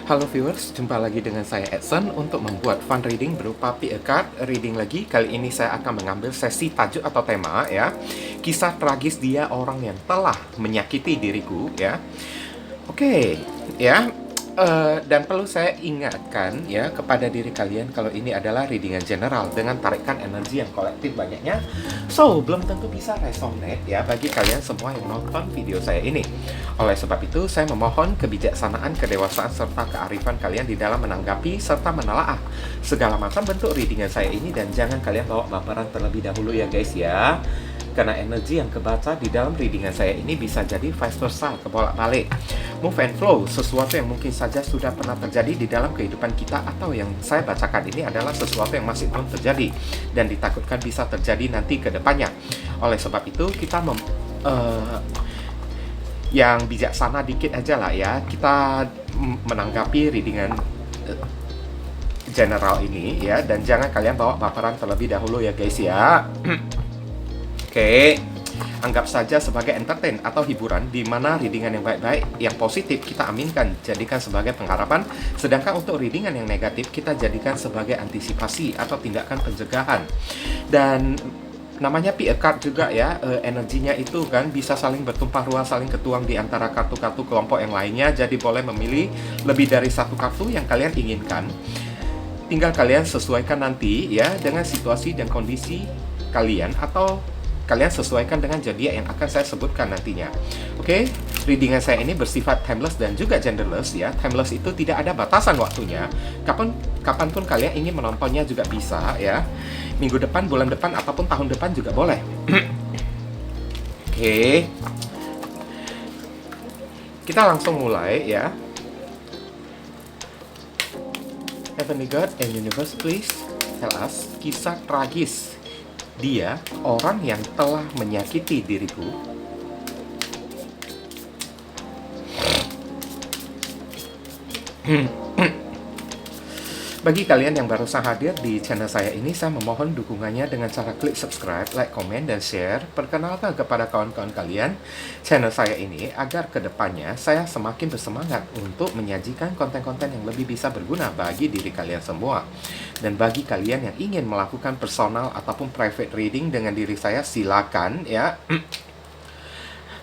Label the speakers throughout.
Speaker 1: Halo viewers, jumpa lagi dengan saya Edson untuk membuat fun reading berupa pick a card reading lagi. Kali ini saya akan mengambil sesi tajuk atau tema ya. Kisah tragis dia orang yang telah menyakiti diriku ya. Oke, ya. Dan perlu saya ingatkan ya kepada diri kalian kalau ini adalah readingan general dengan tarikan energi yang kolektif banyaknya. So, belum tentu bisa resonate ya bagi kalian semua yang nonton video saya ini. Oleh sebab itu, saya memohon kebijaksanaan, kedewasaan, serta kearifan kalian di dalam menanggapi serta menelaah segala macam bentuk readingan saya ini, dan jangan kalian bawa baperan terlebih dahulu ya guys ya. Karena energi yang kebaca di dalam readingan saya ini bisa jadi vice versa, kebolak-balik, move and flow, sesuatu yang mungkin saja sudah pernah terjadi di dalam kehidupan kita, atau yang saya bacakan ini adalah sesuatu yang masih belum terjadi dan ditakutkan bisa terjadi nanti ke depannya. Oleh sebab itu, kita yang bijaksana dikit aja lah ya, kita menanggapi readingan general ini ya, dan jangan kalian bawa baperan terlebih dahulu ya guys ya. Oke, anggap saja sebagai entertain atau hiburan, di mana readingan yang baik-baik, yang positif kita aminkan, jadikan sebagai pengharapan, sedangkan untuk readingan yang negatif kita jadikan sebagai antisipasi atau tindakan pencegahan. Dan namanya pick a card juga ya, energinya itu kan bisa saling bertumpah ruah, saling ketuang di antara kartu-kartu kelompok yang lainnya, jadi boleh memilih lebih dari satu kartu yang kalian inginkan. Tinggal kalian sesuaikan nanti ya dengan situasi dan kondisi kalian, atau kalian sesuaikan dengan zodiak yang akan saya sebutkan nantinya. Oke, readingan saya ini bersifat timeless dan juga genderless ya. Timeless itu tidak ada batasan waktunya. Kapanpun kalian ingin menontonnya juga bisa ya. Minggu depan, bulan depan, ataupun tahun depan juga boleh. Oke. Kita langsung mulai ya. Heavenly God and Universe, please tell us kisah tragis dia orang yang telah menyakiti diriku. Bagi kalian yang baru saja hadir di channel saya ini, saya memohon dukungannya dengan cara klik subscribe, like, komen, dan share. Perkenalkan kepada kawan-kawan kalian channel saya ini, agar kedepannya saya semakin bersemangat untuk menyajikan konten-konten yang lebih bisa berguna bagi diri kalian semua. Dan bagi kalian yang ingin melakukan personal ataupun private reading dengan diri saya, silakan ya.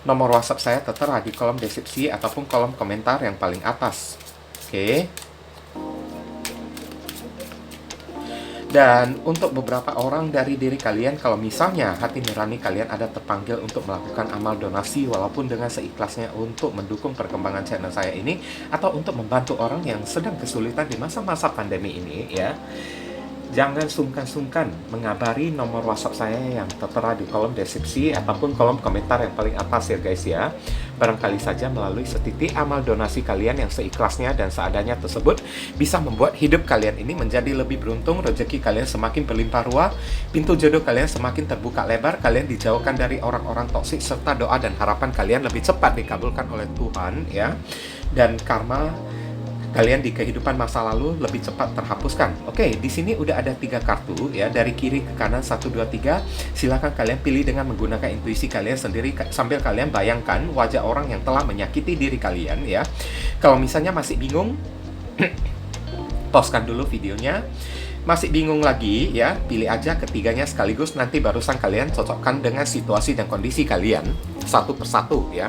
Speaker 1: Nomor WhatsApp saya tertera di kolom deskripsi ataupun kolom komentar yang paling atas. Oke. Dan untuk beberapa orang dari diri kalian, kalau misalnya hati nurani kalian ada terpanggil untuk melakukan amal donasi walaupun dengan seikhlasnya untuk mendukung perkembangan channel saya ini, atau untuk membantu orang yang sedang kesulitan di masa-masa pandemi ini ya, jangan sungkan-sungkan mengabari nomor WhatsApp saya yang tertera di kolom deskripsi ataupun kolom komentar yang paling atas ya guys ya. Barangkali saja melalui setitik amal donasi kalian yang seikhlasnya dan seadanya tersebut bisa membuat hidup kalian ini menjadi lebih beruntung, rezeki kalian semakin berlimpah ruah, pintu jodoh kalian semakin terbuka lebar, kalian dijauhkan dari orang-orang toksik, serta doa dan harapan kalian lebih cepat dikabulkan oleh Tuhan ya. Dan karma kalian di kehidupan masa lalu lebih cepat terhapuskan. Oke, di sini udah ada 3 kartu ya, dari kiri ke kanan 1, 2, 3. Silakan kalian pilih dengan menggunakan intuisi kalian sendiri sambil kalian bayangkan wajah orang yang telah menyakiti diri kalian ya. Kalau misalnya masih bingung, pauskan dulu videonya. Masih bingung lagi ya, pilih aja ketiganya sekaligus, nanti barusan kalian cocokkan dengan situasi dan kondisi kalian satu persatu ya.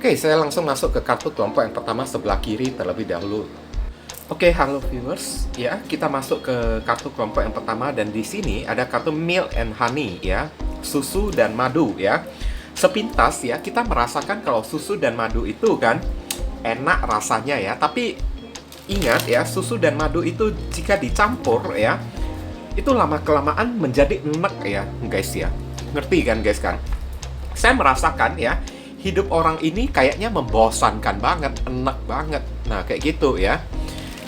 Speaker 1: Oke, saya langsung masuk ke kartu kelompok yang pertama sebelah kiri terlebih dahulu. Oke, halo viewers, ya kita masuk ke kartu kelompok yang pertama, dan di sini ada kartu milk and honey ya, susu dan madu ya. Sepintas ya kita merasakan kalau susu dan madu itu kan enak rasanya ya, tapi ingat ya, susu dan madu itu jika dicampur ya, itu lama kelamaan menjadi enek ya guys ya. Ngerti kan guys kan? Saya merasakan ya, hidup orang ini kayaknya membosankan banget, enak banget. Nah, kayak gitu ya.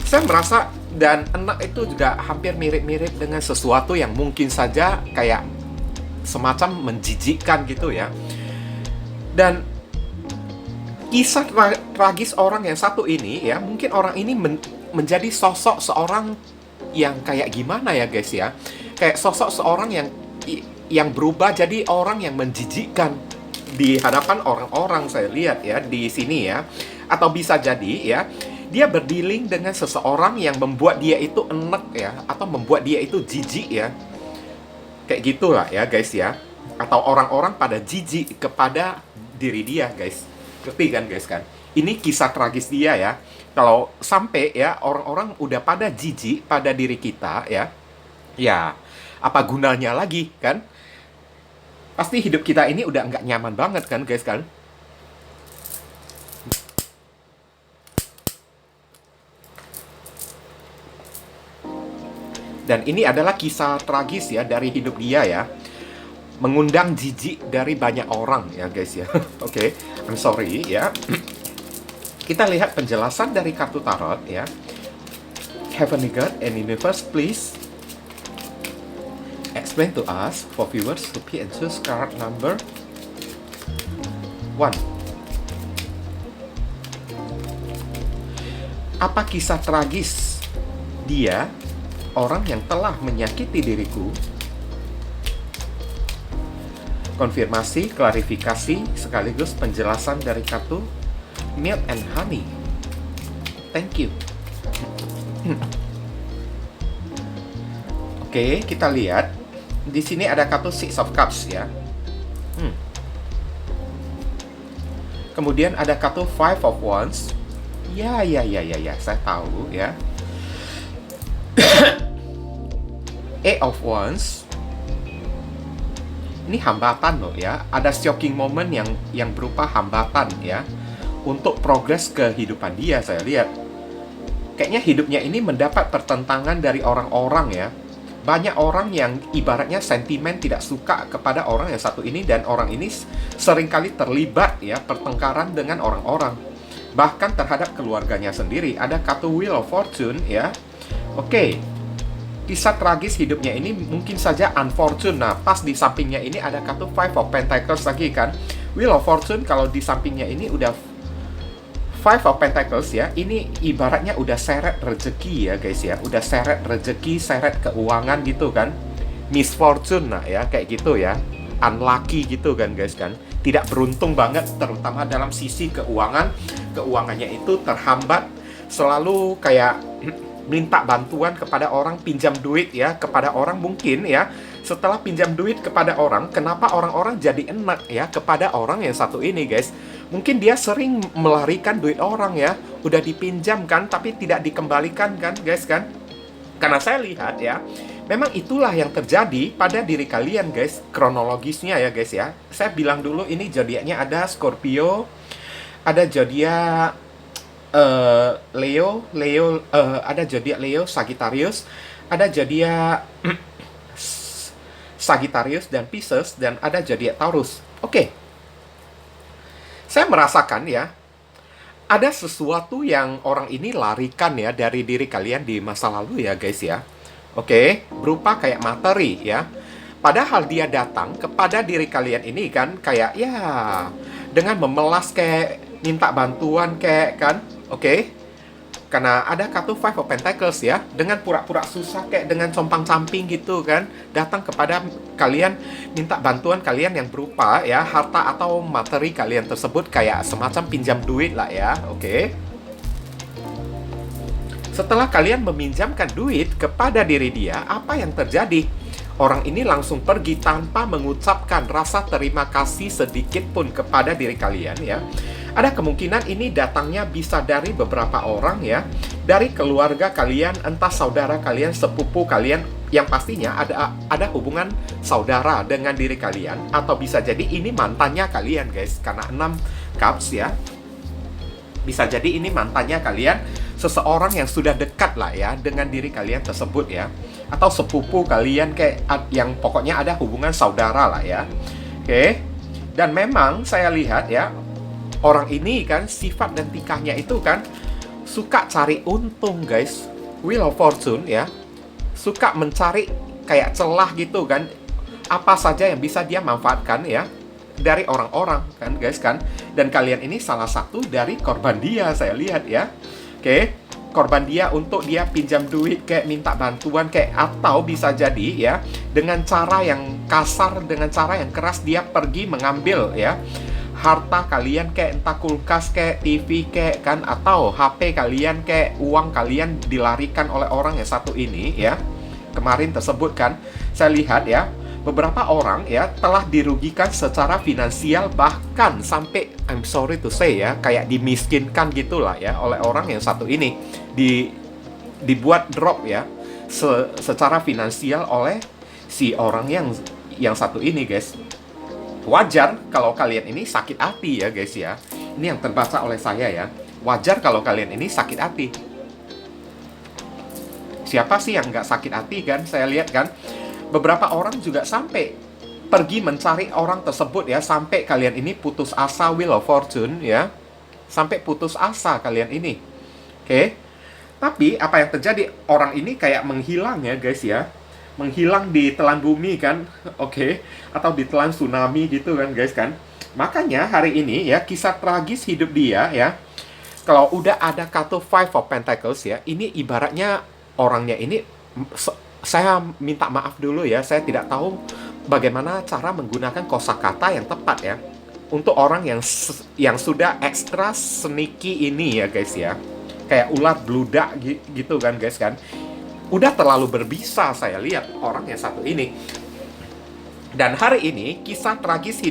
Speaker 1: Saya merasa, dan enak itu juga hampir mirip-mirip dengan sesuatu yang mungkin saja kayak semacam menjijikkan gitu ya. Dan kisah tragis orang yang satu ini ya, mungkin orang ini menjadi sosok seorang yang kayak gimana ya guys ya. Kayak sosok seorang yang berubah jadi orang yang menjijikkan di hadapan orang-orang, saya lihat ya di sini ya. Atau bisa jadi ya, Dia berdealing dengan seseorang yang membuat dia itu enek ya, atau membuat dia itu jijik ya. Kayak gitulah ya guys ya. Atau orang-orang pada jijik kepada diri dia guys. Ngerti kan guys kan? Ini kisah tragis dia ya. Kalau sampai ya orang-orang udah pada jijik pada diri kita ya. Ya, apa gunanya lagi kan? Pasti hidup kita ini udah nggak nyaman banget kan guys kan? Dan ini adalah kisah tragis ya dari hidup dia ya. Mengundang jijik dari banyak orang ya guys ya. Oke, I'm sorry ya. Kita lihat penjelasan dari kartu tarot ya. Heavenly God and Universe, please explain to us for viewers to pick and choose card number 1. Apa kisah tragis dia, orang yang telah menyakiti diriku? Konfirmasi, klarifikasi, sekaligus penjelasan dari kartu Milk and Honey. Thank you. Oke, kita lihat. Di sini ada kartu Six of Cups ya. Kemudian ada kartu Five of Wands. Ya, saya tahu ya. Eight of Wands. Ini hambatan loh ya. Ada shocking moment yang berupa hambatan ya. Untuk progres kehidupan dia, saya lihat. Kayaknya hidupnya ini mendapat pertentangan dari orang-orang ya. Banyak orang yang ibaratnya sentimen tidak suka kepada orang yang satu ini, dan orang ini seringkali terlibat ya pertengkaran dengan orang-orang. Bahkan terhadap keluarganya sendiri. Ada kartu Wheel of Fortune ya. Oke. Kisah tragis hidupnya ini mungkin saja unfortunate. Nah, pas di sampingnya ini ada kartu Five of Pentacles lagi kan. Wheel of Fortune kalau di sampingnya ini udah Five of Pentacles ya, ini ibaratnya udah seret rezeki ya guys ya. Udah seret rezeki, seret keuangan gitu kan. Misfortune nah ya, kayak gitu ya. Unlucky gitu kan guys kan. Tidak beruntung banget, terutama dalam sisi keuangan. Keuangannya itu terhambat, selalu kayak minta bantuan kepada orang, pinjam duit ya, kepada orang mungkin ya. Setelah pinjam duit kepada orang, kenapa orang-orang jadi enak ya kepada orang yang satu ini guys. Mungkin dia sering melarikan duit orang ya. Udah dipinjamkan tapi tidak dikembalikan kan guys kan. Karena saya lihat ya, memang itulah yang terjadi pada diri kalian guys. Kronologisnya ya guys ya. Saya bilang dulu ini zodiaknya ada Scorpio, ada zodiak Leo, ada zodiak Leo, Sagittarius, ada zodiak Sagittarius dan Pisces, dan ada zodiak Taurus. Oke. Saya merasakan ya, ada sesuatu yang orang ini larikan ya dari diri kalian di masa lalu ya guys ya. Oke, berupa kayak materi ya. Padahal dia datang kepada diri kalian ini kan kayak ya dengan memelas kayak minta bantuan kayak kan. Oke. Karena ada kartu Five of Pentacles ya, dengan pura-pura susah kayak dengan compang-camping gitu kan, datang kepada kalian minta bantuan kalian yang berupa ya harta atau materi kalian tersebut, kayak semacam pinjam duit lah ya. Oke. Setelah kalian meminjamkan duit kepada diri dia, apa yang terjadi? Orang ini langsung pergi tanpa mengucapkan rasa terima kasih sedikit pun kepada diri kalian ya. Ada kemungkinan ini datangnya bisa dari beberapa orang ya, dari keluarga kalian, entah saudara kalian, sepupu kalian, yang pastinya ada hubungan saudara dengan diri kalian, atau bisa jadi ini mantannya kalian guys, karena 6 cups ya. Bisa jadi ini mantannya kalian, seseorang yang sudah dekat lah ya dengan diri kalian tersebut ya, atau sepupu kalian kayak yang pokoknya ada hubungan saudara lah ya. Oke. Dan memang saya lihat ya, orang ini kan sifat dan tingkahnya itu kan suka cari untung guys. Wheel of Fortune ya, suka mencari kayak celah gitu kan, apa saja yang bisa dia manfaatkan ya dari orang-orang kan guys kan. Dan kalian ini salah satu dari korban dia, saya lihat ya. Oke, korban dia untuk dia pinjam duit kayak minta bantuan kayak, atau bisa jadi ya dengan cara yang kasar, dengan cara yang keras dia pergi mengambil ya harta kalian kayak entah kulkas kayak TV kayak kan, atau HP kalian kayak uang kalian dilarikan oleh orang yang satu ini ya. Kemarin tersebut kan saya lihat ya, beberapa orang ya telah dirugikan secara finansial, bahkan sampai I'm sorry to say ya, kayak dimiskinkan gitulah ya oleh orang yang satu ini. Dibuat drop ya secara finansial oleh si orang yang satu ini, guys. Wajar kalau kalian ini sakit hati ya, guys ya. Ini yang terbaca oleh saya ya. Wajar kalau kalian ini sakit hati. Siapa sih yang nggak sakit hati kan? Saya lihat kan, beberapa orang juga sampai pergi mencari orang tersebut ya, sampai kalian ini putus asa. Wheel of Fortune ya, sampai putus asa kalian ini. Oke. Tapi apa yang terjadi? Orang ini kayak menghilang ya, guys ya. Menghilang di telan bumi kan, oke, atau di telan tsunami gitu kan, guys kan. Makanya hari ini ya, kisah tragis hidup dia ya, kalau udah ada kartu Five of Pentacles ya, ini ibaratnya orangnya ini, saya minta maaf dulu ya, saya tidak tahu bagaimana cara menggunakan kosakata yang tepat ya untuk orang yang sudah ekstra sneaky ini ya, guys ya, kayak ular bludak gitu kan, guys kan. Udah terlalu berbisa saya lihat orang yang satu ini. Dan hari ini kisah tragis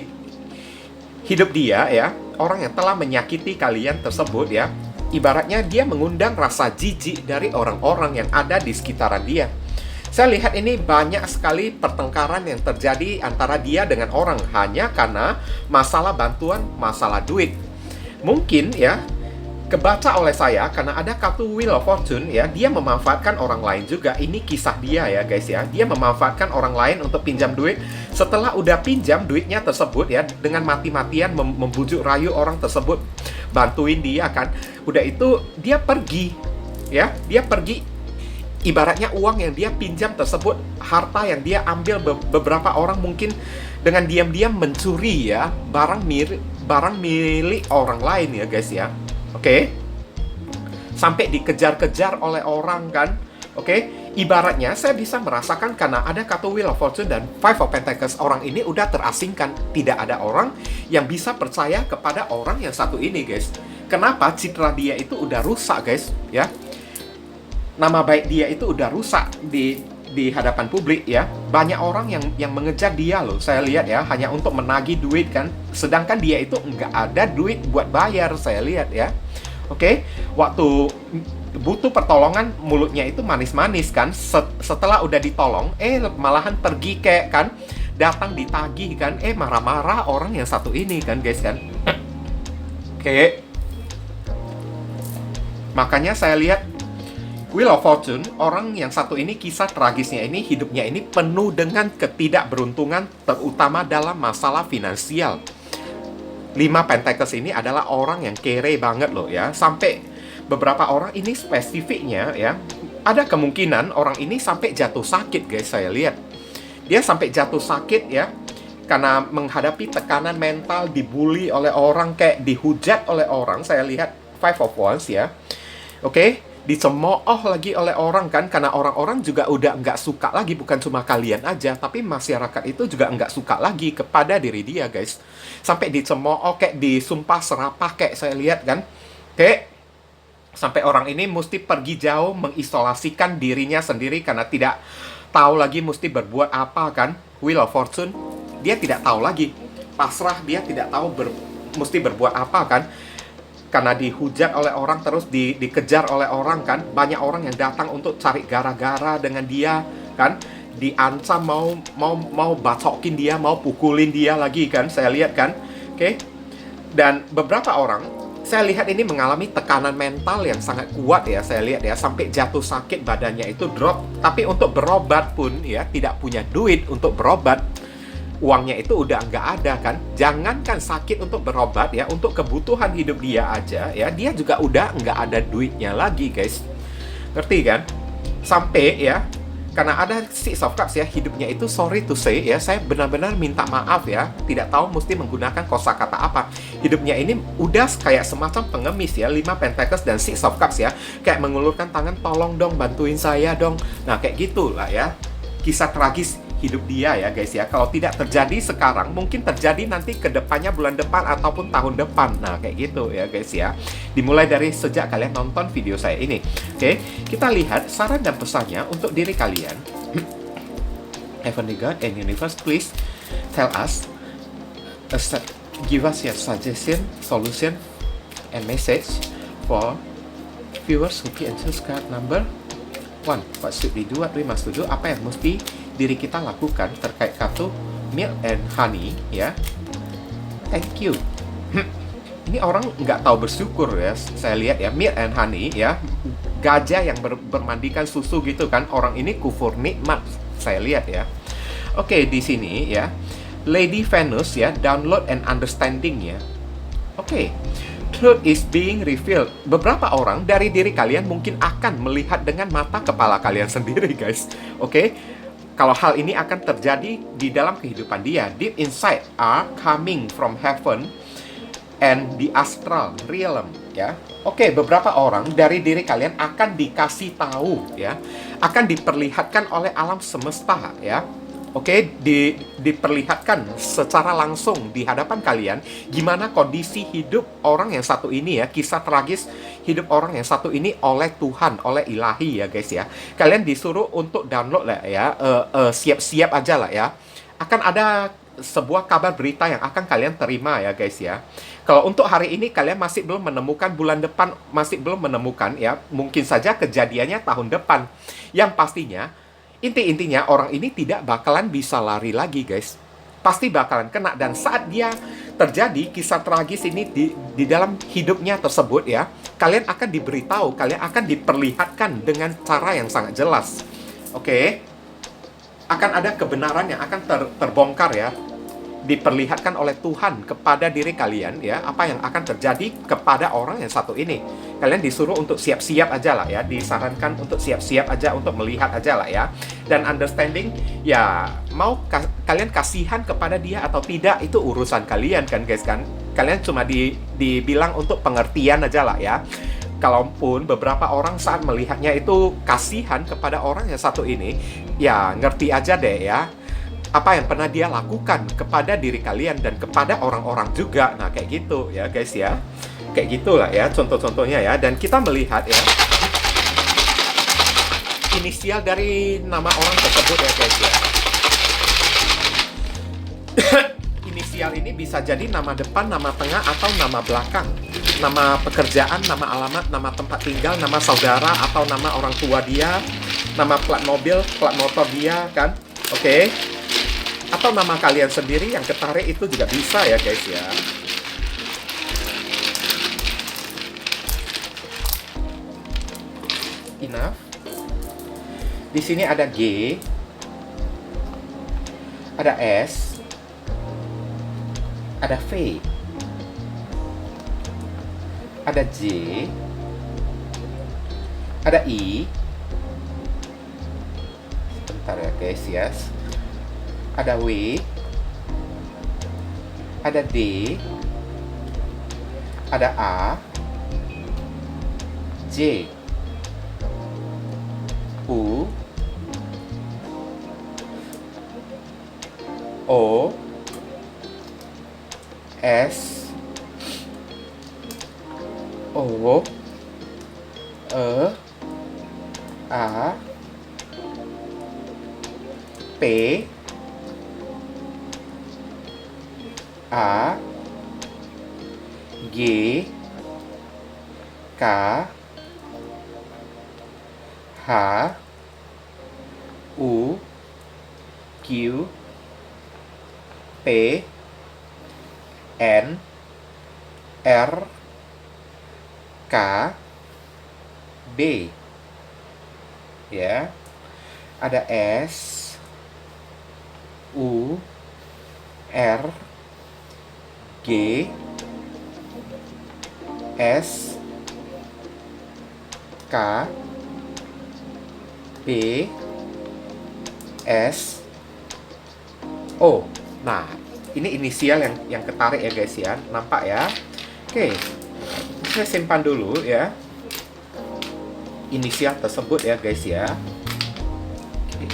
Speaker 1: hidup dia ya, orang yang telah menyakiti kalian tersebut ya, ibaratnya dia mengundang rasa jijik dari orang-orang yang ada di sekitaran dia. Saya lihat ini banyak sekali pertengkaran yang terjadi antara dia dengan orang hanya karena masalah bantuan, masalah duit. Mungkin ya kebaca oleh saya karena ada kartu Wheel of Fortune ya, dia memanfaatkan orang lain juga. Ini kisah dia ya, guys ya. Dia memanfaatkan orang lain untuk pinjam duit. Setelah udah pinjam duitnya tersebut ya, dengan mati-matian membujuk rayu orang tersebut bantuin dia kan. Udah itu dia pergi ya, dia pergi. Ibaratnya uang yang dia pinjam tersebut, harta yang dia ambil, beberapa orang mungkin dengan diam-diam mencuri ya barang milik orang lain ya, guys ya. Oke, sampai dikejar-kejar oleh orang kan. Oke, ibaratnya saya bisa merasakan karena ada kartu Wheel of Fortune dan Five of Pentacles, orang ini udah terasingkan. Tidak ada orang yang bisa percaya kepada orang yang satu ini, guys. Kenapa? Citra dia itu udah rusak, guys ya. Nama baik dia itu udah rusak di hadapan publik ya. Banyak orang yang mengejar dia loh, saya lihat ya, hanya untuk menagih duit kan. Sedangkan dia itu nggak ada duit buat bayar, saya lihat ya. Oke, waktu butuh pertolongan mulutnya itu manis-manis kan. Setelah udah ditolong, malahan pergi kayak kan, datang ditagih kan, marah-marah orang yang satu ini kan, guys kan. Oke, makanya saya lihat Wheel of Fortune, orang yang satu ini, kisah tragisnya ini, hidupnya ini penuh dengan ketidakberuntungan, terutama dalam masalah finansial. 5 Pentacles ini adalah orang yang kere banget loh ya. Sampai beberapa orang ini spesifiknya ya, ada kemungkinan orang ini sampai jatuh sakit, guys. Saya lihat dia sampai jatuh sakit ya, karena menghadapi tekanan mental, dibully oleh orang, kayak dihujat oleh orang. Saya lihat Five of Wands ya. Oke, dicemooh lagi oleh orang kan, karena orang-orang juga udah nggak suka lagi, bukan cuma kalian aja, tapi masyarakat itu juga nggak suka lagi kepada diri dia, guys. Sampai dicemooh, kayak disumpah serapah, kayak saya lihat kan, kayak sampai orang ini mesti pergi jauh, mengisolasikan dirinya sendiri karena tidak tahu lagi mesti berbuat apa kan. Wheel of Fortune, dia tidak tahu lagi, pasrah, dia tidak tahu mesti berbuat apa kan. Karena dihujat oleh orang, terus dikejar oleh orang kan. Banyak orang yang datang untuk cari gara-gara dengan dia kan. Diancam mau bacokin dia, mau pukulin dia lagi kan. Saya lihat kan. Oke. Dan beberapa orang saya lihat ini mengalami tekanan mental yang sangat kuat ya. Saya lihat ya, sampai jatuh sakit, badannya itu drop. Tapi untuk berobat pun ya, tidak punya duit untuk berobat. Uangnya itu udah nggak ada kan. Jangankan sakit untuk berobat ya, untuk kebutuhan hidup dia aja ya, dia juga udah nggak ada duitnya lagi, guys. Ngerti kan? Sampai ya, karena ada Six of Cups ya, hidupnya itu sorry to say ya, saya benar-benar minta maaf ya, tidak tahu mesti menggunakan kosakata apa. Hidupnya ini udah kayak semacam pengemis ya, 5 Pentacles dan Six of Cups ya, kayak mengulurkan tangan, tolong dong bantuin saya dong. Nah kayak gitulah ya kisah tragis hidup dia ya guys ya. Kalau tidak terjadi sekarang, mungkin terjadi nanti ke depannya, bulan depan ataupun tahun depan. Nah, kayak gitu ya guys ya. Dimulai dari sejak kalian nonton video saya ini. Oke, kita lihat saran dan pesannya untuk diri kalian. Heavenly God and Universe, please tell us, give us your suggestion, solution, and message for viewers who can choose card number 1. What should we do? What we must do? Apa yang mesti diri kita lakukan terkait kartu Milk and Honey ya? Thank you. Ini orang nggak tahu bersyukur ya. Saya lihat ya, Milk and Honey ya, gajah yang bermandikan susu gitu kan. Orang ini kufur nikmat. Saya lihat ya. Oke, di sini ya, Lady Venus ya, download and understanding ya. Oke. Truth is being revealed. Beberapa orang dari diri kalian mungkin akan melihat dengan mata kepala kalian sendiri, guys. Oke? Kalau hal ini akan terjadi di dalam kehidupan dia, deep inside are coming from heaven and the astral realm, ya. Oke, beberapa orang dari diri kalian akan dikasih tahu, ya. Akan diperlihatkan oleh alam semesta, ya. Oke, diperlihatkan secara langsung di hadapan kalian gimana kondisi hidup orang yang satu ini ya, kisah tragis hidup orang yang satu ini oleh Tuhan, oleh ilahi ya guys ya. Kalian disuruh untuk download lah ya, siap-siap aja lah ya. Akan ada sebuah kabar berita yang akan kalian terima ya guys ya. Kalau untuk hari ini kalian masih belum menemukan, bulan depan masih belum menemukan ya, mungkin saja kejadiannya tahun depan. Yang pastinya intinya orang ini tidak bakalan bisa lari lagi guys. Pasti bakalan kena, dan saat dia terjadi kisah tragis ini di dalam hidupnya tersebut ya, kalian akan diberitahu, kalian akan diperlihatkan dengan cara yang sangat jelas. Oke? Akan ada kebenaran yang akan terbongkar ya, diperlihatkan oleh Tuhan kepada diri kalian ya, apa yang akan terjadi kepada orang yang satu ini. Kalian disuruh untuk siap-siap aja lah ya, disarankan untuk siap-siap aja, untuk melihat aja lah ya. Dan understanding ya, mau kalian kasihan kepada dia atau tidak, itu urusan kalian kan guys kan. Kalian cuma dibilang untuk pengertian aja lah ya. Kalaupun beberapa orang saat melihatnya itu kasihan kepada orang yang satu ini, ya ngerti aja deh ya, apa yang pernah dia lakukan kepada diri kalian dan kepada orang-orang juga. Nah kayak gitu ya guys ya, kayak gitulah ya contoh-contohnya ya. Dan kita melihat ya, inisial dari nama orang tersebut ya guys ya. Inisial ini bisa jadi nama depan, nama tengah, atau nama belakang. Nama pekerjaan, nama alamat, nama tempat tinggal, nama saudara, atau nama orang tua dia, nama plat mobil, plat motor dia kan. Oke? Atau nama kalian sendiri yang ketarik, itu juga bisa ya guys ya. Enough. Di sini ada G, ada S, ada V, ada J, ada I. Sebentar ya guys ya. Ada W, ada D, ada A, J, U, O, S, O, E, A, P, A, G, K, H, U, Q, P, N, R, K, B. Ya. Ada S, U, R, G, S, K, B, S, O. Nah, ini inisial yang ketarik ya guys ya. Nampak ya? Oke. Saya simpan dulu ya inisial tersebut ya guys ya. Oke.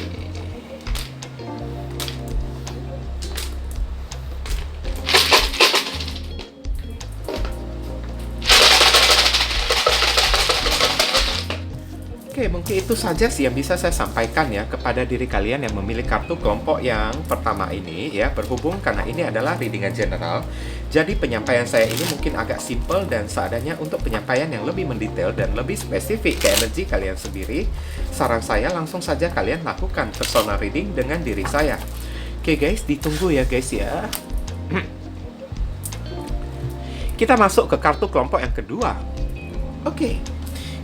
Speaker 1: Oke, mungkin itu saja sih yang bisa saya sampaikan ya kepada diri kalian yang memilih kartu kelompok yang pertama ini ya. Berhubung karena ini adalah readingan general, jadi penyampaian saya ini mungkin agak simple dan seadanya. Untuk penyampaian yang lebih mendetail dan lebih spesifik ke energi kalian sendiri, saran saya langsung saja kalian lakukan personal reading dengan diri saya. Oke guys, ditunggu ya guys ya. Kita masuk ke kartu kelompok yang kedua. Oke,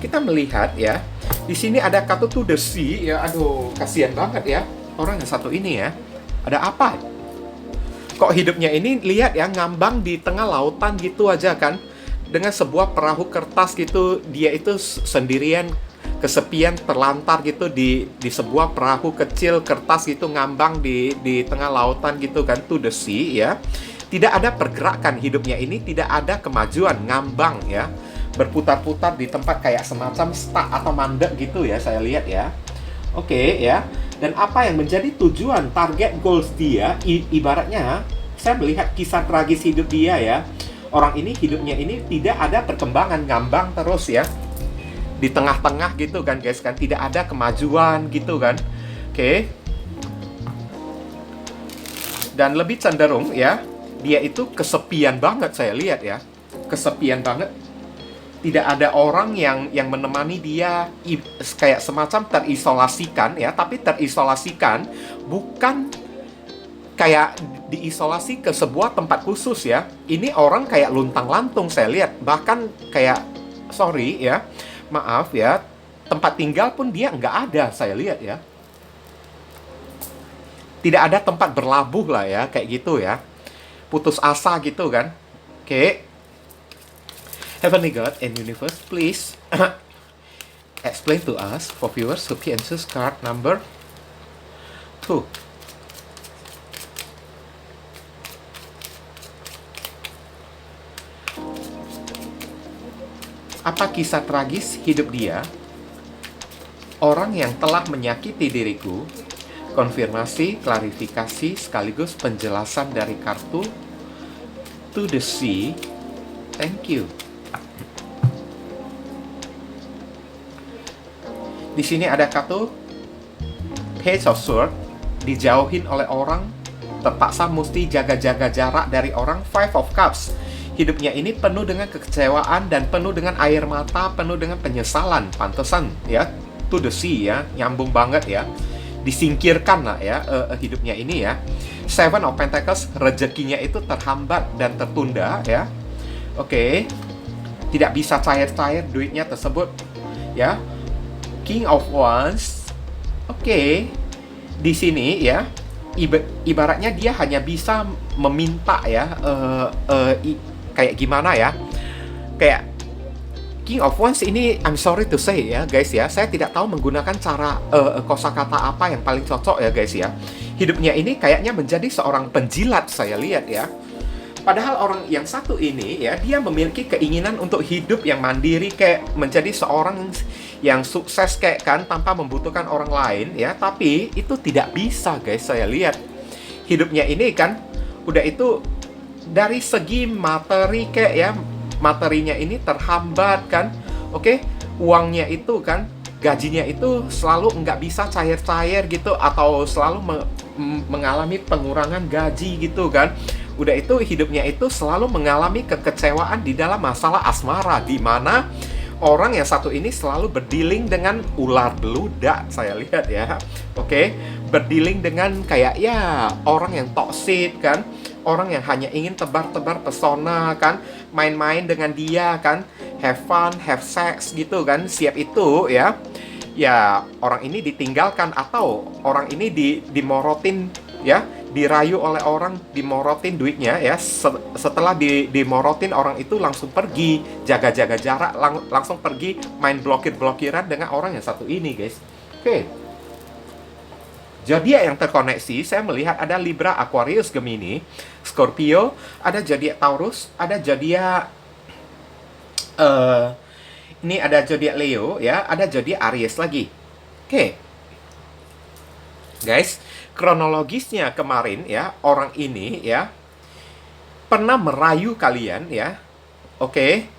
Speaker 1: kita melihat ya, di sini ada kartu to the sea ya. Aduh, kasihan banget ya orang yang satu ini ya. Ada apa? Kok hidupnya ini lihat ya, ngambang di tengah lautan gitu aja kan, dengan sebuah perahu kertas gitu. Dia itu sendirian, kesepian, terlantar gitu di sebuah perahu kecil kertas gitu, ngambang di tengah lautan gitu kan, to the sea ya. Tidak ada pergerakan hidupnya ini, tidak ada kemajuan, ngambang ya, berputar-putar di tempat kayak semacam stuck atau mandek gitu ya, saya lihat ya. Oke ya. Dan apa yang menjadi tujuan, target goals dia, ibaratnya saya melihat kisah tragis hidup dia ya. Orang ini hidupnya ini tidak ada perkembangan, ngambang terus ya, di tengah-tengah gitu kan guys kan, tidak ada kemajuan gitu kan. Oke. Dan lebih cenderung ya, dia itu kesepian banget, saya lihat ya. Kesepian banget. Tidak ada orang yang menemani dia, kayak semacam terisolasikan ya, tapi terisolasikan bukan kayak diisolasi ke sebuah tempat khusus ya. Ini orang kayak luntang-lantung saya lihat, bahkan kayak sorry ya, maaf ya, tempat tinggal pun dia nggak ada saya lihat ya. Tidak ada tempat berlabuh lah ya, kayak gitu ya. Putus asa gitu kan. Oke. Heavenly God and Universe, please explain to us for viewers who can choose card number 2. Apa kisah tragis hidup dia? Orang yang telah menyakiti diriku. Konfirmasi, klarifikasi, sekaligus penjelasan dari kartu to the sea. Thank you. Di sini ada kartu Page of Swords, dijauhin oleh orang, terpaksa mesti jaga-jaga jarak dari orang. Five of Cups, hidupnya ini penuh dengan kekecewaan dan penuh dengan air mata, penuh dengan penyesalan. Pantesan ya, to the sea ya, nyambung banget ya. Disingkirkan lah ya hidupnya ini ya. Seven of Pentacles, rezekinya itu terhambat dan tertunda ya. Oke. Tidak bisa cair-cair duitnya tersebut ya. King of Wands. Oke. Di sini ya, ibaratnya dia hanya bisa meminta ya, kayak gimana ya? Kayak King of Wands ini, I'm sorry to say ya guys ya, saya tidak tahu menggunakan cara kosakata apa yang paling cocok ya guys ya. Hidupnya ini kayaknya menjadi seorang penjilat saya lihat ya. Padahal orang yang satu ini ya, dia memiliki keinginan untuk hidup yang mandiri, kayak menjadi seorang yang sukses kayak kan, tanpa membutuhkan orang lain ya. Tapi itu tidak bisa guys, saya lihat. Hidupnya ini kan, udah itu dari segi materi kayak ya, materinya ini terhambat kan. Oke, uangnya itu kan, gajinya itu selalu nggak bisa cair-cair gitu, atau selalu mengalami pengurangan gaji gitu kan. Udah itu hidupnya itu selalu mengalami kekecewaan di dalam masalah asmara, di mana orang yang satu ini selalu berdealing dengan ular beludak, saya lihat ya. Oke, berdealing dengan kayak ya orang yang toksik kan, orang yang hanya ingin tebar-tebar pesona kan, main-main dengan dia kan, have fun, have sex gitu kan, siap itu ya. Ya, orang ini ditinggalkan atau orang ini dimorotin ya, dirayu oleh orang, dimorotin duitnya ya. Setelah dimorotin, orang itu langsung pergi, jaga-jaga jarak, langsung pergi main blokir-blokiran dengan orang yang satu ini guys. Oke. Zodiak yang terkoneksi, saya melihat ada Libra, Aquarius, Gemini, Scorpio, ada zodiak Taurus, ada zodiak ini ada zodiak Leo ya, ada zodiak Aries lagi. Oke. Guys, kronologisnya kemarin ya, orang ini ya pernah merayu kalian ya. Oke.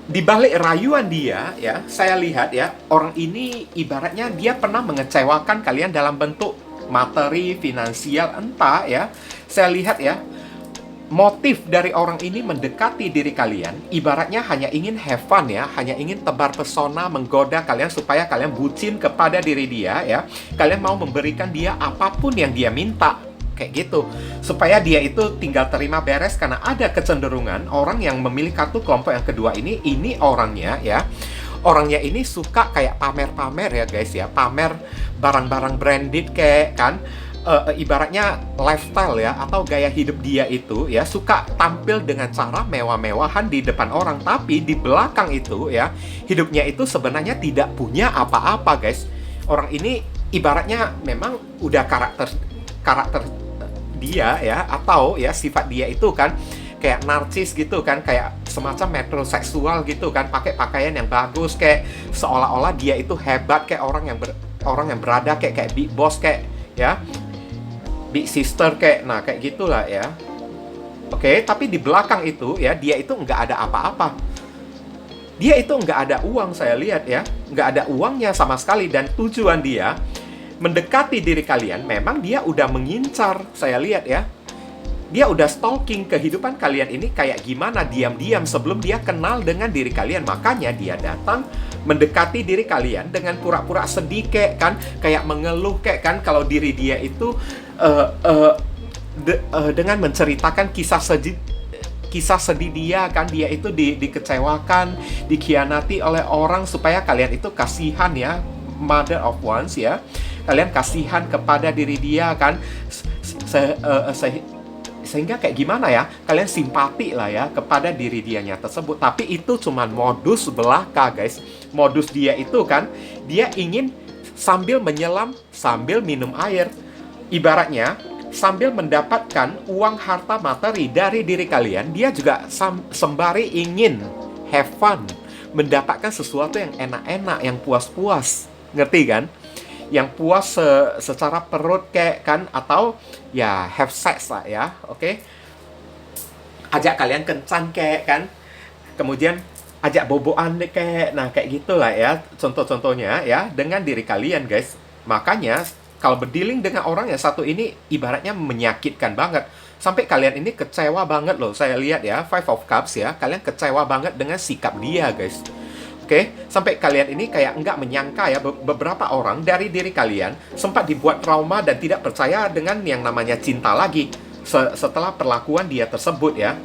Speaker 1: Di balik rayuan dia, ya, saya lihat ya, orang ini ibaratnya dia pernah mengecewakan kalian dalam bentuk materi, finansial, entah ya. Saya lihat ya, motif dari orang ini mendekati diri kalian, ibaratnya hanya ingin have fun ya, hanya ingin tebar pesona, menggoda kalian supaya kalian bucin kepada diri dia ya. Kalian mau memberikan dia apapun yang dia minta. Kayak gitu, supaya dia itu tinggal terima beres. Karena ada kecenderungan orang yang memilih kartu kelompok yang kedua ini orangnya ya, orangnya ini suka kayak pamer-pamer ya guys ya, pamer barang-barang branded kayak kan, ibaratnya lifestyle ya, atau gaya hidup dia itu ya, suka tampil dengan cara mewah-mewahan di depan orang, tapi di belakang itu ya, hidupnya itu sebenarnya tidak punya apa-apa guys. Orang ini ibaratnya memang udah karakter dia ya, atau ya sifat dia itu kan kayak narsis gitu kan, kayak semacam metroseksual gitu kan, pakai pakaian yang bagus kayak seolah-olah dia itu hebat, kayak orang yang berada kayak big boss kayak ya, big sister kayak, nah kayak gitulah ya. Oke, tapi di belakang itu ya, dia itu nggak ada apa-apa. Dia itu nggak ada uang, saya lihat ya, nggak ada uangnya sama sekali. Dan tujuan dia mendekati diri kalian, memang dia udah mengincar, saya lihat ya. Dia udah stalking kehidupan kalian ini kayak gimana, diam-diam sebelum dia kenal dengan diri kalian. Makanya dia datang mendekati diri kalian dengan pura-pura sedih kayak kan, kayak mengeluh kayak kan, kalau diri dia itu dengan menceritakan kisah sedih dia kan, dia itu dikecewakan, dikhianati oleh orang, supaya kalian itu kasihan ya, mother of ones ya, kalian kasihan kepada diri dia kan, sehingga kayak gimana ya, kalian simpati lah ya kepada diri dianya tersebut. Tapi itu cuman modus belaka guys. Modus dia itu kan, dia ingin sambil menyelam, sambil minum air, ibaratnya sambil mendapatkan uang harta materi dari diri kalian, dia juga sembari ingin have fun, mendapatkan sesuatu yang enak-enak, yang puas-puas, ngerti kan? Yang puas secara perut kayak kan, atau ya have sex lah ya, oke? Ajak kalian kencan kayak kan, kemudian ajak boboan deh kayak, nah kayak gitulah ya, contoh-contohnya ya, dengan diri kalian guys. Makanya kalau berdealing dengan orang yang satu ini ibaratnya menyakitkan banget, sampai kalian ini kecewa banget loh, saya lihat ya, Five of Cups ya, kalian kecewa banget dengan sikap dia guys. Oke, sampai kalian ini kayak nggak menyangka ya, beberapa orang dari diri kalian sempat dibuat trauma dan tidak percaya dengan yang namanya cinta lagi setelah perlakuan dia tersebut ya.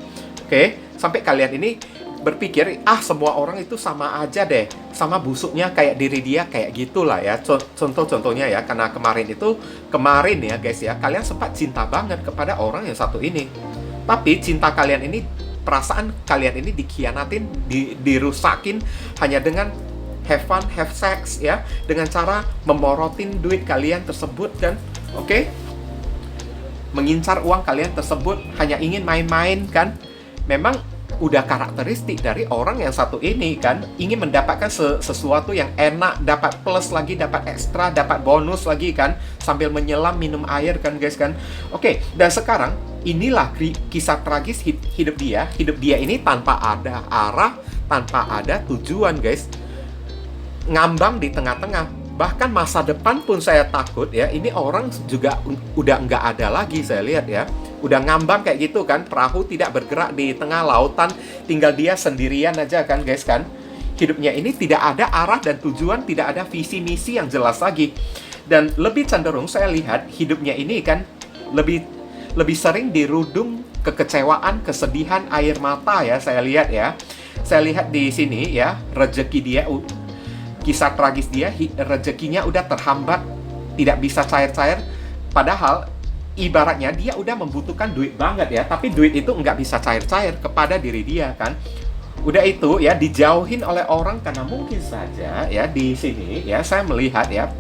Speaker 1: Oke, sampai kalian ini berpikir, semua orang itu sama aja deh, sama busuknya kayak diri dia, kayak gitulah ya. Contoh-contohnya ya, karena kemarin ya guys ya, kalian sempat cinta banget kepada orang yang satu ini. Tapi cinta kalian ini, perasaan kalian ini dikhianatin, dirusakin hanya dengan have fun, have sex ya, dengan cara memorotin duit kalian tersebut dan mengincar uang kalian tersebut, hanya ingin main-main kan. Memang udah karakteristik dari orang yang satu ini kan, ingin mendapatkan sesuatu yang enak, dapat plus lagi, dapat ekstra, dapat bonus lagi kan, sambil menyelam minum air kan guys kan. Dan sekarang inilah kisah tragis hidup dia. Hidup dia ini tanpa ada arah, tanpa ada tujuan guys, ngambang di tengah-tengah. Bahkan masa depan pun saya takut ya, ini orang juga udah nggak ada lagi, saya lihat ya. Udah ngambang kayak gitu kan, perahu tidak bergerak di tengah lautan, tinggal dia sendirian aja kan guys kan. Hidupnya ini tidak ada arah dan tujuan, tidak ada visi misi yang jelas lagi. Dan lebih cenderung saya lihat hidupnya ini kan lebih sering dirudung kekecewaan, kesedihan, air mata ya, saya lihat ya. Saya lihat di sini ya, rezeki dia, kisah tragis dia, rezekinya udah terhambat, tidak bisa cair-cair, padahal ibaratnya dia udah membutuhkan duit banget ya, tapi duit itu nggak bisa cair-cair kepada diri dia kan. Udah itu ya, dijauhin oleh orang karena mungkin saja ya, di sini ya saya melihat ya,